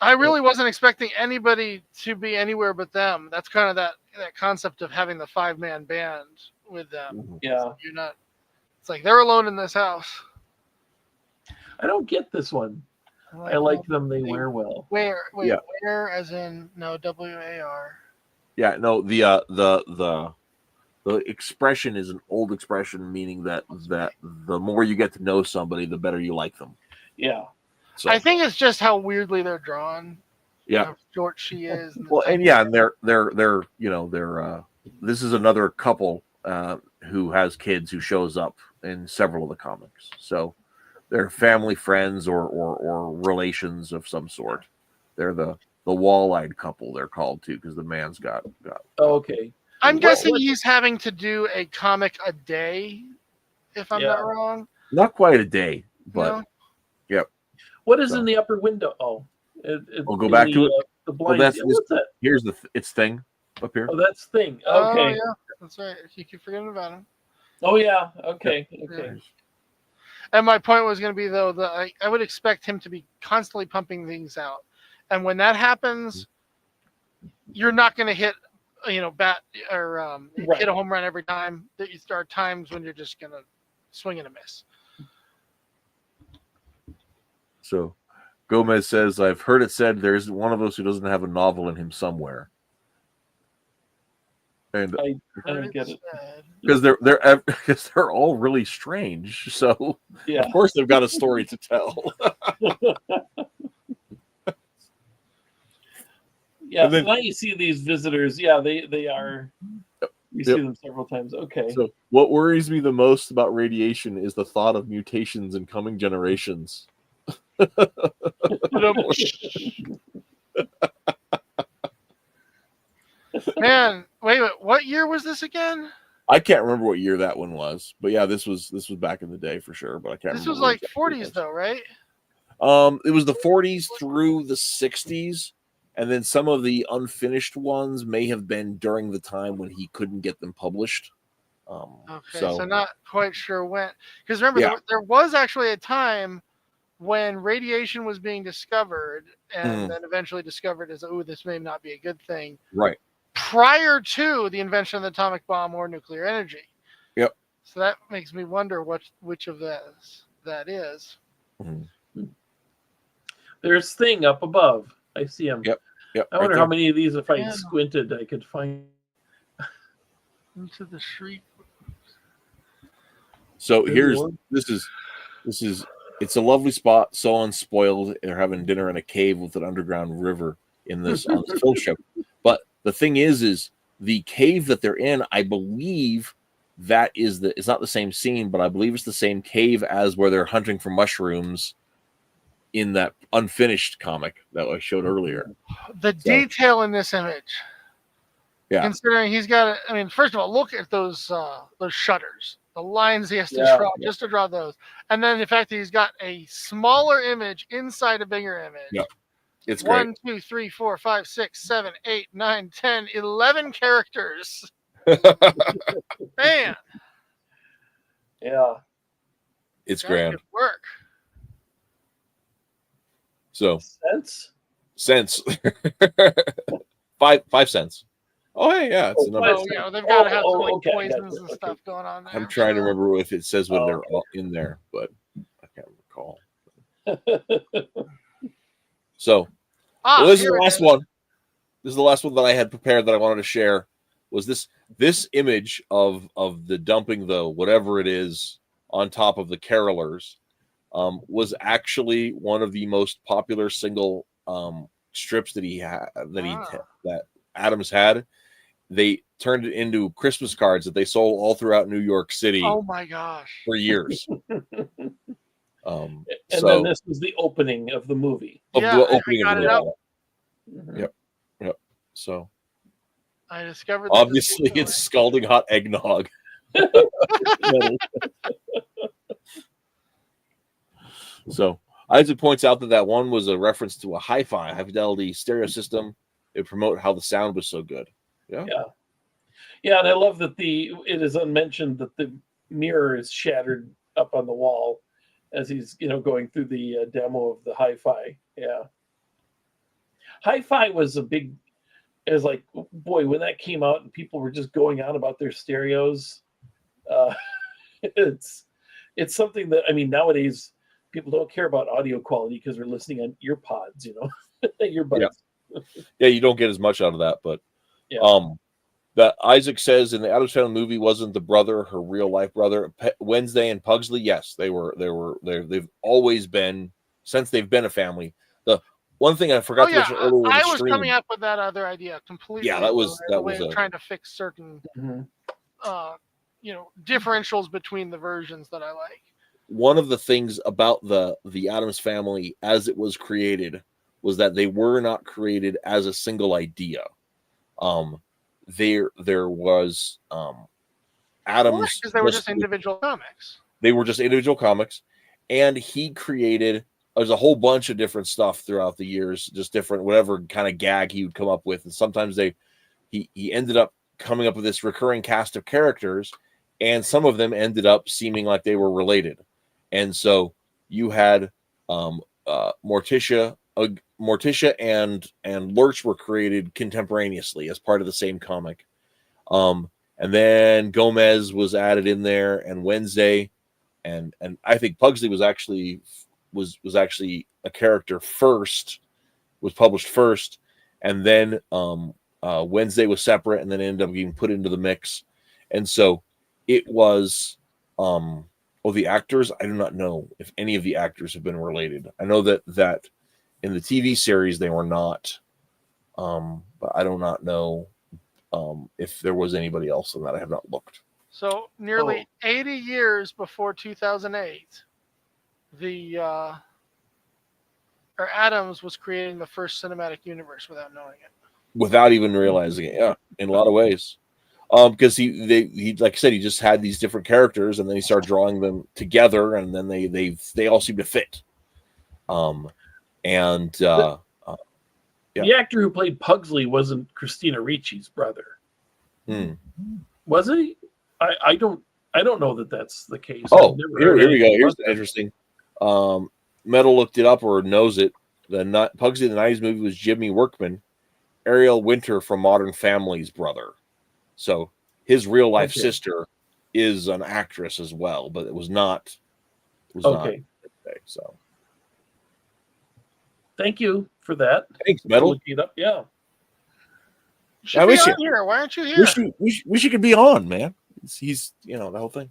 I really wasn't expecting anybody to be anywhere but them. That's kind of that concept of having the 5-man band with them. Yeah, you're not. It's like they're alone in this house. I don't get this one. I like them. They wear well. Wear as in WAR. Yeah, no. The expression is an old expression, meaning that the more you get to know somebody, the better you like them. Yeah. So, I think it's just how weirdly they're drawn. Yeah. How short she is. And they're this is another couple who has kids who shows up in several of the comics. So they're family friends or relations of some sort. They're the wall-eyed couple, they're called too, because the man's got. Oh, okay. I'm guessing he's having to do a comic a day, if I'm not wrong. Not quite a day, but yep. What is in the upper window? Oh, we'll go back to it. The blind. What's that? Here's it's thing up here. Oh, that's thing. Okay. Oh, yeah, that's right. You keep forgetting about him. Oh yeah. Okay. Okay. And my point was going to be though that I would expect him to be constantly pumping things out, and when that happens, you're not going to hit, bat or hit a home run every time. There are times when you're just going to swing and a miss. So Gomez says, I've heard it said there isn't one of us who doesn't have a novel in him somewhere. And I don't get it. Because they're all really strange. So of course they've got a story to tell. Yeah, so now you see these visitors. Yeah, they are You see them several times. Okay. So what worries me the most about radiation is the thought of mutations in coming generations. Man, wait, what year was this again? I can't remember what year that one was, but yeah, this was back in the day for sure. But I can't. This remember was what like exactly 40s though, right? It was the 40s through the 60s, and then some of the unfinished ones may have been during the time when he couldn't get them published. Okay, so not quite sure when. Because remember, Yeah. there was actually a time when radiation was being discovered, and then eventually discovered as, oh, this may not be a good thing. Right. Prior to the invention of the atomic bomb or nuclear energy. Yep. So that makes me wonder which of those that is. There's Thing up above. I see him. Yep. I wonder how many of these, if I squinted, I could find. Into the shriek. So this is it's a lovely spot, so unspoiled. They're having dinner in a cave with an underground river on this film show. But the thing is the cave that they're in, I believe that is it's not the same scene, but I believe it's the same cave as where they're hunting for mushrooms in that unfinished comic that I showed earlier. The detail in this image. Yeah. Considering he's got, I mean, first of all, look at those shutters, the lines he has to draw just to draw those, and then the fact that he's got a smaller image inside a bigger image. Yeah, it's 1, 2, 3, 4, 5, 6, 7, 8, 9, 10, 11 characters. Man. Yeah. It's grand. Good work. So cents. 5 cents. Oh, hey, yeah, it's a number. Oh, yeah, they've got to have some poisons and stuff going on there. I'm trying to remember if it says when they're all in there, but I can't recall. So, this is the last one. This is the last one that I had prepared that I wanted to share. Was this image of the dumping the whatever it is on top of the carolers was actually one of the most popular single strips that he had that Addams had. They turned it into Christmas cards that they sold all throughout New York City. Oh my gosh! For years. And then this was the opening of the movie. Yep. So I discovered obviously it's scalding hot eggnog. So Isaac points out that one was a reference to a high fidelity stereo system. It promote how the sound was so good. Yeah, and I love that it is unmentioned that the mirror is shattered up on the wall as he's going through the demo of the hi-fi. Yeah, hi-fi was a big. It was like, boy, when that came out and people were just going on about their stereos. It's something that, I mean, nowadays people don't care about audio quality because they're listening on ear pods, earbuds. Yeah, you don't get as much out of that, but that Isaac says in the Addams Family movie wasn't the brother her real life brother. Wednesday and Pugsley, yes, they've always been, since they've been a family. The one thing I forgot to mention earlier, I was coming up with that other idea completely. Yeah, that was trying to fix certain differentials between the versions that I like. One of the things about the Addams Family as it was created was that they were not created as a single idea. There was Addams, because they were just individual comics. They were just individual comics, and he created there's a whole bunch of different stuff throughout the years, just different whatever kind of gag he would come up with, and sometimes he ended up coming up with this recurring cast of characters, and some of them ended up seeming like they were related, and so you had Morticia and Lurch were created contemporaneously as part of the same comic. And then Gomez was added in there, and Wednesday, and I think Pugsley was actually a character first, was published first, and then Wednesday was separate, and then ended up getting put into the mix. And so it was the actors, I do not know if any of the actors have been related. I know that in the TV series they were not, but I do not know If there was anybody else on that, I have not looked. So nearly 80 years before 2008, Adams was creating the first cinematic universe without knowing it. Without even realizing it, yeah, in a lot of ways. Because he like I said, he just had these different characters, and then he started drawing them together, and then they all seem to fit. Yeah. The actor who played Pugsley wasn't Christina Ricci's brother, was he? I don't know that that's the case. Oh, here we go. Here's the interesting. Metal looked it up or knows it. Pugsley in the 90s movie was Jimmy Workman, Ariel Winter from Modern Family's brother. So his real life sister is an actress as well, but it was not. Okay. So thank you for that. Thanks, Metal. Look it up. Yeah. Should be on here. Why aren't you here? Wish you could be on, man. He's the whole thing.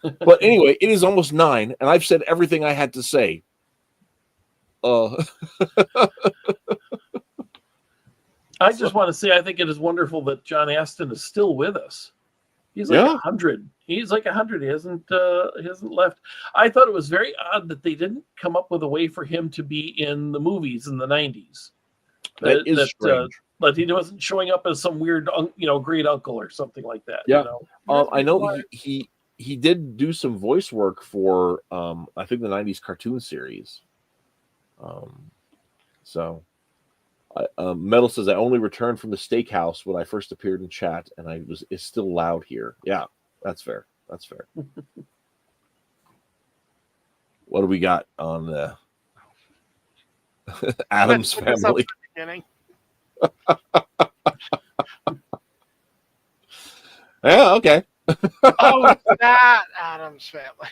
But anyway, it is almost 9, and I've said everything I had to say. I just want to say I think it is wonderful that John Astin is still with us. He's like 100. He's like 100. He hasn't left. I thought it was very odd that they didn't come up with a way for him to be in the movies in the 90s. That is strange. But he wasn't showing up as some weird, great uncle or something like that. Yeah, I know he did do some voice work for I think the 90s cartoon series. Metal says I only returned from the steakhouse when I first appeared in chat, and it's still loud here. Yeah, that's fair. That's fair. What do we got on the Addams Family? Yeah, okay. Oh, it's that Addams Family.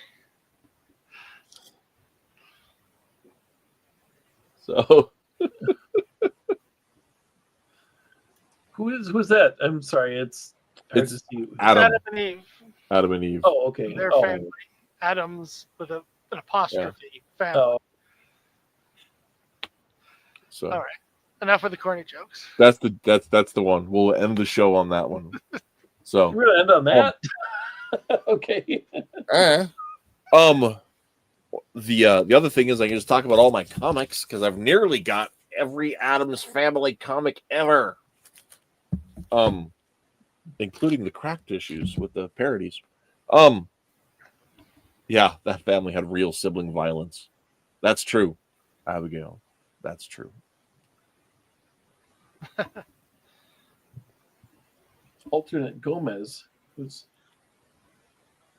So who's that? I'm sorry, it's hard to see. Adam and Eve. Adam and Eve. Oh, okay. Their family. Adams with an apostrophe. Family. Oh. So all right. Enough with the corny jokes. That's the one. We'll end the show on that one. So we're gonna end on that. Okay. The other thing is I can just talk about all my comics because I've nearly got every Addams Family comic ever, including the cracked issues with the parodies. Yeah, that family had real sibling violence. That's true, Abigail. That's true. Alternate Gomez, who's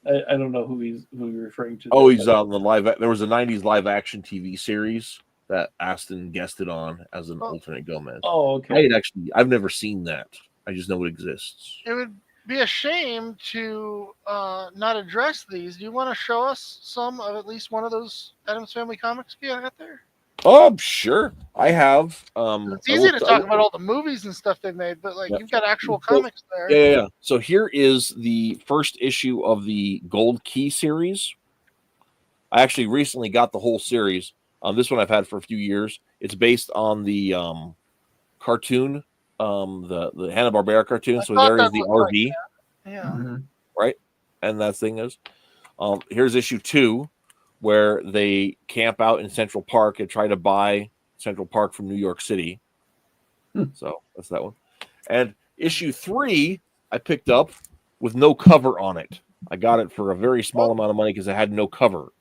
I don't know who you're referring to. Oh, he's on the live. There was a 90s live action TV series that Astin guested on as an alternate Gomez. Oh, okay. I've never seen that. I just know it exists. It would be a shame to not address these. Do you want to show us some of at least one of those Addams Family comics you got there? Oh, sure. I have. It's easy to talk about all the movies and stuff they made, but you've got actual comics there. Yeah. So here is the first issue of the Gold Key series. I actually recently got the whole series. This one I've had for a few years. It's based on the cartoon, the Hanna-Barbera cartoon. So there is the RV. Yeah. Mm-hmm. Right? And that thing is. Here's issue 2. Where they camp out in Central Park and try to buy Central Park from New York City. So that's that one. And issue 3, I picked up with no cover on it. I got it for a very small amount of money because it had no cover.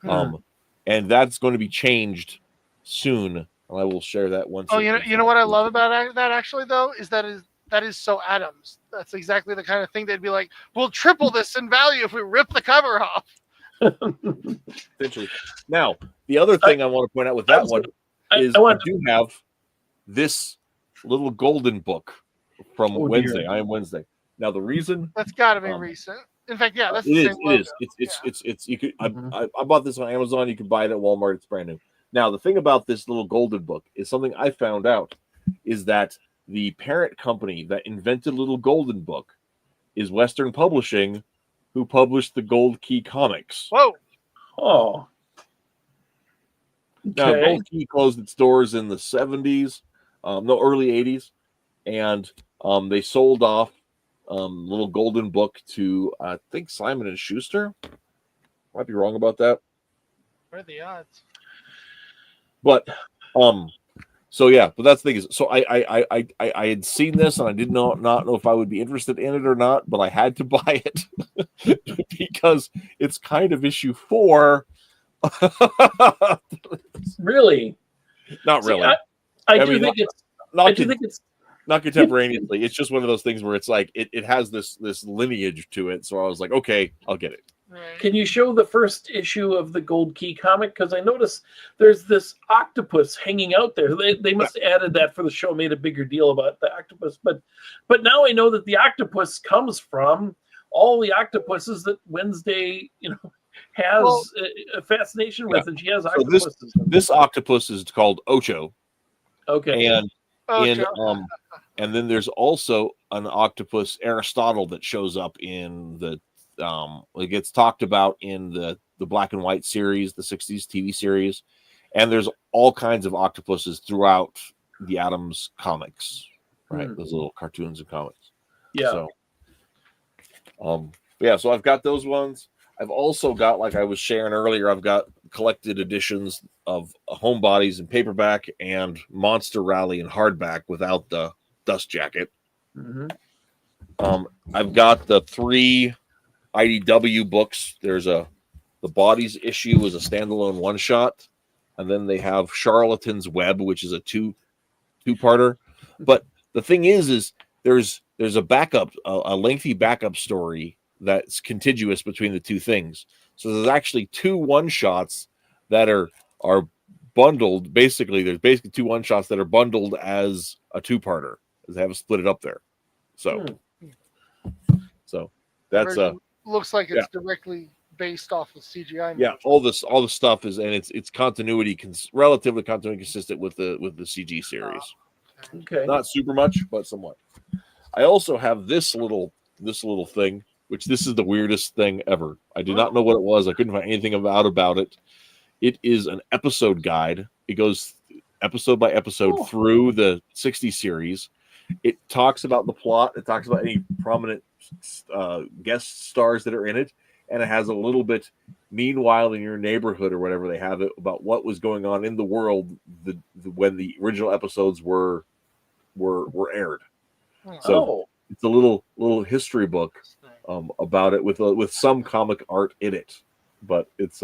And that's going to be changed soon. And I will share that once. Oh, you know what I love about that actually though is that is so Addams. That's exactly the kind of thing they'd be like, we'll triple this in value if we rip the cover off. Essentially. Now, the other thing I want to point out with that one is I do have this little golden book from Wednesday. Dear. I Am Wednesday. Now, the reason that's got to be recent. In fact, yeah, that's it is. It's you could. I bought this on Amazon. You can buy it at Walmart. It's brand new. Now, the thing about this little golden book is something I found out is that the parent company that invented Little Golden Book is Western Publishing, who published the Gold Key comics. Whoa. Oh. Now, Gold Key closed its doors in the 70s, early 80s. And They sold off little golden book to I think Simon and Schuster. Might be wrong about that, What are the odds? but so yeah, but that's the thing is, so I had seen this and I did not know if I would be interested in it or not, but I had to buy it because it's kind of issue 4. Really? Not See, really. I I do mean, think it's. not I do think it's. not contemporaneously. It's just one of those things where it's like it has this lineage to it. So I was like, okay, I'll get it. Right. Can you show the first issue of the Gold Key comic? Because I noticed there's this octopus hanging out there. They must have added that for the show, made a bigger deal about the octopus. But now I know that the octopus comes from all the octopuses that Wednesday, has a fascination with, and she has So octopuses. this octopus is called Ocho, Okay. and Okay. and then there's also an octopus Aristotle that shows up in the it gets talked about in the black and white series, the 60s TV series, and there's all kinds of octopuses throughout the Addams comics, right? Those little cartoons and comics. Yeah. So so I've got those ones. I've also got, like I was sharing earlier, I've got collected editions of Homebodies in paperback and Monster Rally in hardback without the dust jacket. I've got the 3 IDW books. There's the Bodies issue is a standalone one shot, and then they have Charlatan's Web, which is a two-parter. But the thing is there's a backup, a lengthy backup story that's contiguous between the two things. So there's actually 2 one-shots that are bundled. Basically, there's basically 2 one-shots that are bundled as a 2-parter. They haven't split it up there. So that's looks like it's directly based off of CGI. Yeah, all the stuff is, and it's continuity, relatively continuity consistent with the CG series. Okay. Not super much, but somewhat. I also have this little thing, which this is the weirdest thing ever. I did not know what it was. I couldn't find anything about it. It is an episode guide. It goes episode by episode through the 60 series. It talks about the plot. It talks about any prominent guest stars that are in it, and it has a little bit, meanwhile in your neighborhood or whatever they have it, about what was going on in the world when the original episodes were aired. So it's a little history book about it with some comic art in it, but it's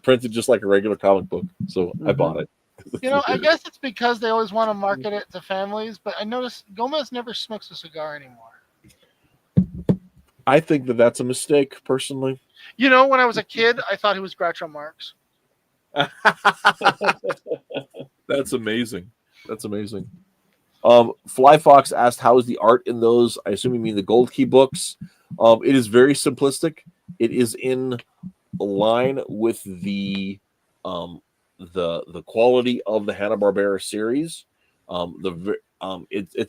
printed just like a regular comic book. So I bought it. I guess it's because they always want to market it to families, but I noticed Gomez never smokes a cigar anymore. I think that's a mistake, personally. When I was a kid, I thought he was Groucho Marx. That's amazing. Fly Fox asked, how is the art in those? I assume you mean the Gold Key books. It is very simplistic. It is in line with the quality of the Hanna-Barbera series.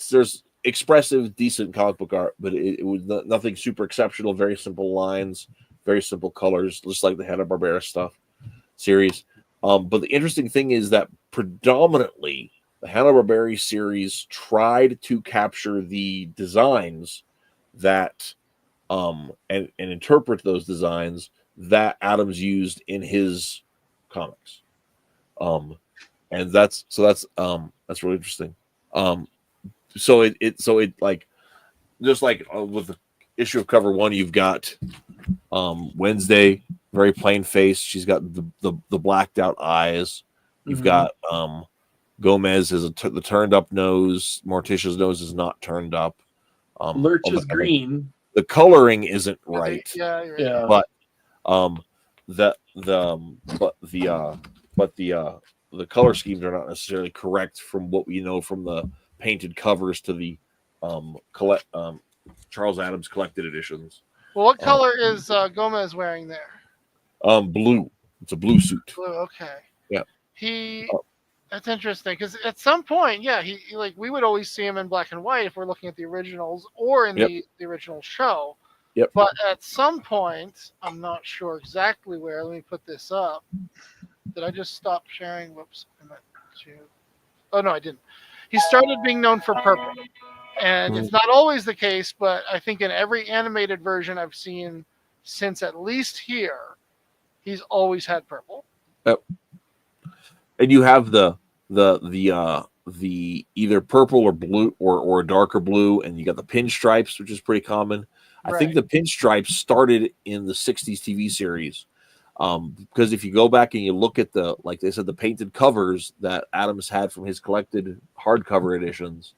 There's expressive, decent comic book art, but it was nothing super exceptional. Very simple lines, very simple colors, just like the Hanna-Barbera stuff series. But the interesting thing is that predominantly the Hanna-Barbera series tried to capture the designs that and interpret those designs that Addams used in his comics. And that's really interesting. So it like, just like with the issue of cover 1, you've got Wednesday, very plain face. She's got the blacked out eyes. You've got Gomez has the turned up nose. Morticia's nose is not turned up. Lurch is green. The coloring isn't right. Yeah. But the color schemes are not necessarily correct from what we know from the painted covers to the Charles Addams collected editions. Well, what color is Gomez wearing there? Blue. It's a blue suit. Blue. Okay. Yeah. That's interesting because at some point, he like we would always see him in black and white if we're looking at the originals or in the original show. Yep. But at some point, I'm not sure exactly where. Let me put this up. Did I just stop sharing? Whoops. Oh no, I didn't. He started being known for purple. And it's not always the case, but I think in every animated version I've seen since at least here, he's always had purple. Yep. And you have the either purple or blue or a darker blue, and you got the pinstripes, which is pretty common. I think the pinstripes started in the 60s TV series. Because if you go back and you look at like they said, the painted covers that Addams had from his collected hardcover editions,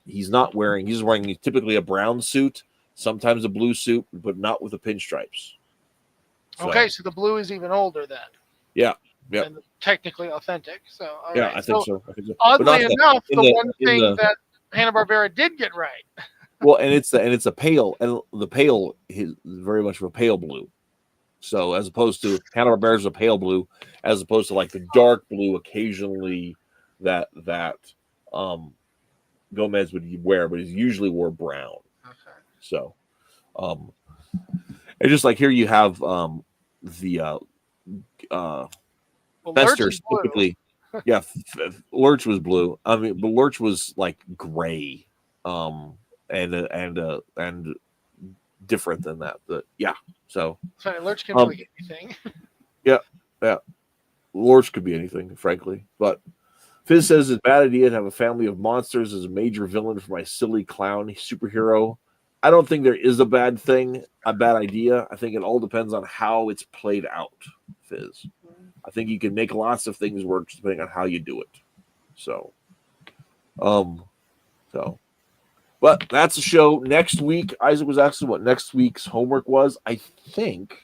he's wearing typically a brown suit, sometimes a blue suit, but not with the pinstripes. Okay, so the blue is even older then. Yeah. And technically authentic. So I think so. Oddly enough, the one thing that Hanna-Barbera did get right. Well, and it's a pale, and the pale is very much of a pale blue. So as opposed to Hanna-Barbera's a pale blue, as opposed to like the dark blue occasionally that Gomez would wear, but he usually wore brown. Okay. So, and just like here you have the Festers typically, yeah. Lurch was blue. I mean, but Lurch was like gray, and different than that. But yeah, so sorry, Lurch can be anything. Yeah. Lurch could be anything, frankly. But Fizz says it's a bad idea to have a family of monsters as a major villain for my silly clown superhero. I don't think there is a bad idea. I think it all depends on how it's played out, Fizz. I think you can make lots of things work depending on how you do it. So, but that's the show. Next week, Isaac was asking what next week's homework was. I think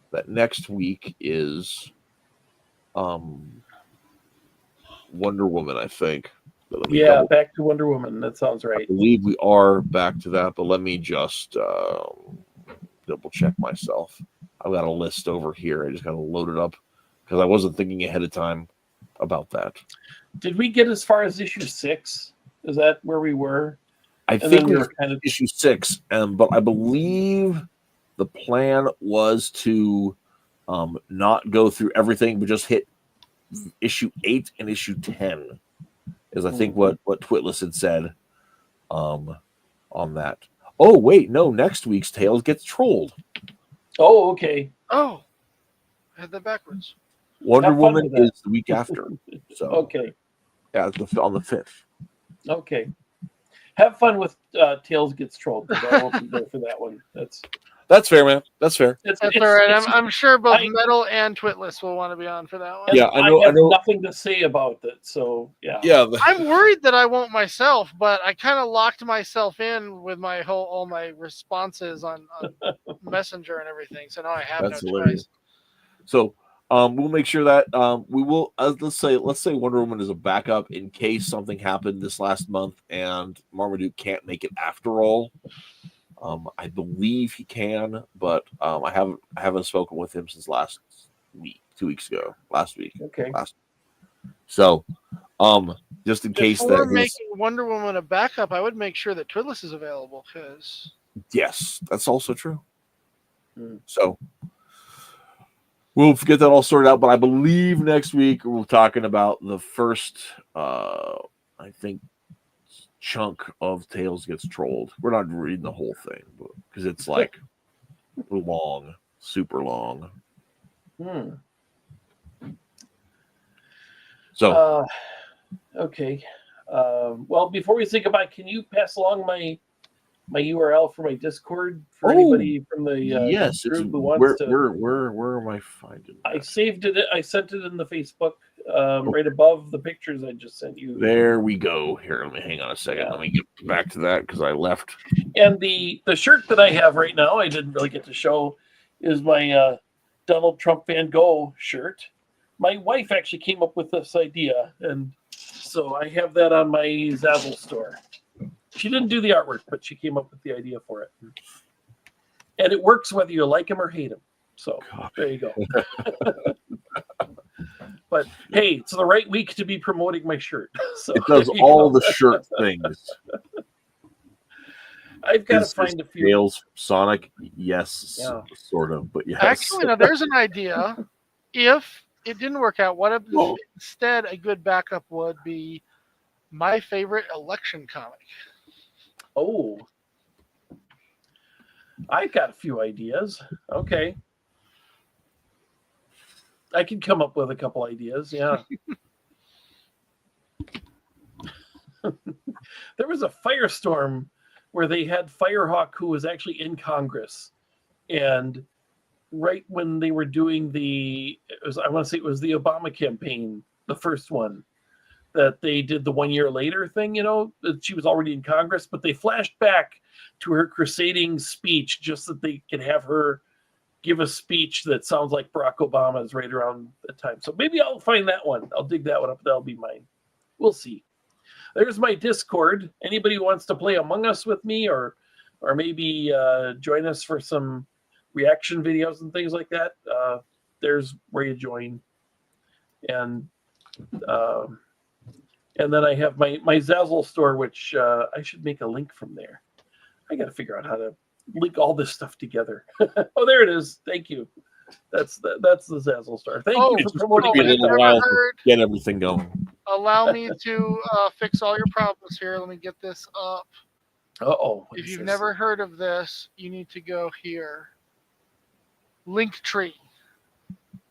that next week is Wonder Woman, I think. Yeah, back to Wonder Woman. That sounds right. I believe we are back to that, but let me just double check myself. I've got a list over here. I just got to load it up because I wasn't thinking ahead of time about that. Did we get as far as issue 6? Is that where we were? I think we were kind of issue 6, but I believe the plan was to not go through everything, but just hit issue 8 and issue 10. Is I think what Twitless had said on that. Oh wait, no, next week's Tales gets trolled. Oh, okay. Oh, I had that backwards. Wonder Woman is the week after. So okay. Yeah, on the 5th. Okay. Have fun with Tales Gets Trolled. I won't be there for that one. That's fair, man. That's fair. That's all right. I'm sure both Metal and Twitless will want to be on for that one. Yeah, I know. I have nothing to say about it, so yeah. Yeah. I'm worried that I won't myself, but I kind of locked myself in with all my responses on Messenger and everything. So now I have no choice. So we'll make sure that we will. Let's say Wonder Woman is a backup in case something happened this last month and Marmaduke can't make it after all. I believe he can, but I haven't spoken with him since last week, 2 weeks ago, last week. Okay. So, just in case that making Wonder Woman a backup, I would make sure that Twitless is available because. Yes, that's also true. So we'll get that all sorted out, but I believe next week we're talking about the first, I think, chunk of Tales Gets Trolled. We're not reading the whole thing because it's like long, super long. So okay. Well, before we say goodbye, can you pass along my URL for my Discord for anybody from the yes, group who wants to? Where am I finding that? I saved it. I sent it in the Facebook. Right above the pictures I just sent you. There we go. Here, let me hang on a second. Let me get back to that because I left. And the shirt that I have right now, I didn't really get to show, is my Donald Trump Van Gogh shirt. My wife actually came up with this idea, and so I have that on my Zazzle store. She didn't do the artwork, but she came up with the idea for it. And it works whether you like him or hate him. So there you go. But hey, it's the right week to be promoting my shirt. So it does all the shirt things. I've got to find a few. Tails, Sonic, yes, sort of, but yes. Actually, now there's an idea. If it didn't work out, what if instead a good backup would be My favorite election comic. Oh, I got a few ideas. Okay. I can come up with a couple ideas. Yeah. There was a firestorm where they had Firehawk, who was actually in Congress. And right when they were doing I want to say it was the Obama campaign, the first one, that they did the 1 year later thing, that she was already in Congress, but they flashed back to her crusading speech just that they could have her give a speech that sounds like Barack Obama's right around the time. So maybe I'll find that one. I'll dig that one up. That'll be mine. We'll see. There's my Discord. Anybody who wants to play Among Us with me or maybe join us for some reaction videos and things like that, there's where you join. And then I have my Zazzle store, which I should make a link from there. I got to figure out how to link all this stuff together. Oh, there it is. Thank you. That's the Zazzle store. Thank you for promoting It'll be a it. little while to get everything going. Allow me to fix all your problems here. Let me get this up. Uh-oh. If you've never heard of this, you need to go here. Linktree.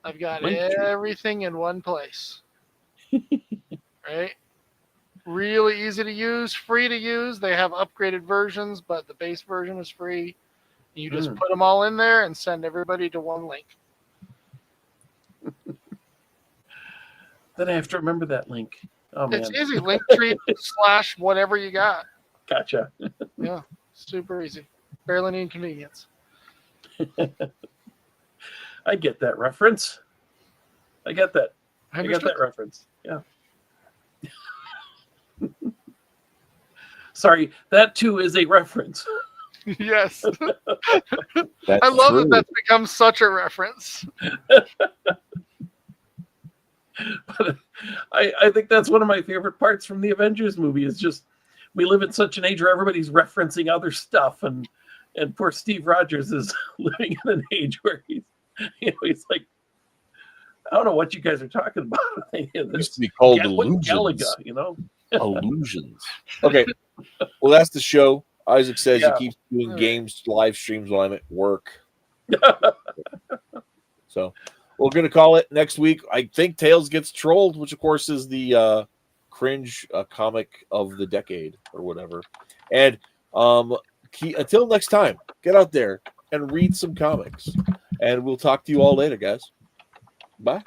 I've got everything in one place. Right? Really easy to use, free to use. They have upgraded versions, but the base version is free. You just put them all in there and send everybody to one link. Then I have to remember that link. Oh, man. It's easy. Linktree / whatever you got. Gotcha. Yeah, super easy. Barely any inconvenience. I get that reference. I get that. I get Understood. that reference. Yeah. Sorry, that too is a reference. Yes. That's I love true. that that's become such a reference. But I think that's one of my favorite parts from the Avengers movie is just we live in such an age where everybody's referencing other stuff, and poor Steve Rogers is living in an age where he's like, I don't know what you guys are talking about. It used to be called illusions. Galaga, Illusions. Okay. Well, that's the show. Isaac says Yeah. he keeps doing games, live streams while I'm at work. So we're going to call it next week. I think Tails Gets Trolled, which, of course, is the cringe comic of the decade or whatever. And until next time, get out there and read some comics. And we'll talk to you all later, guys. Bye.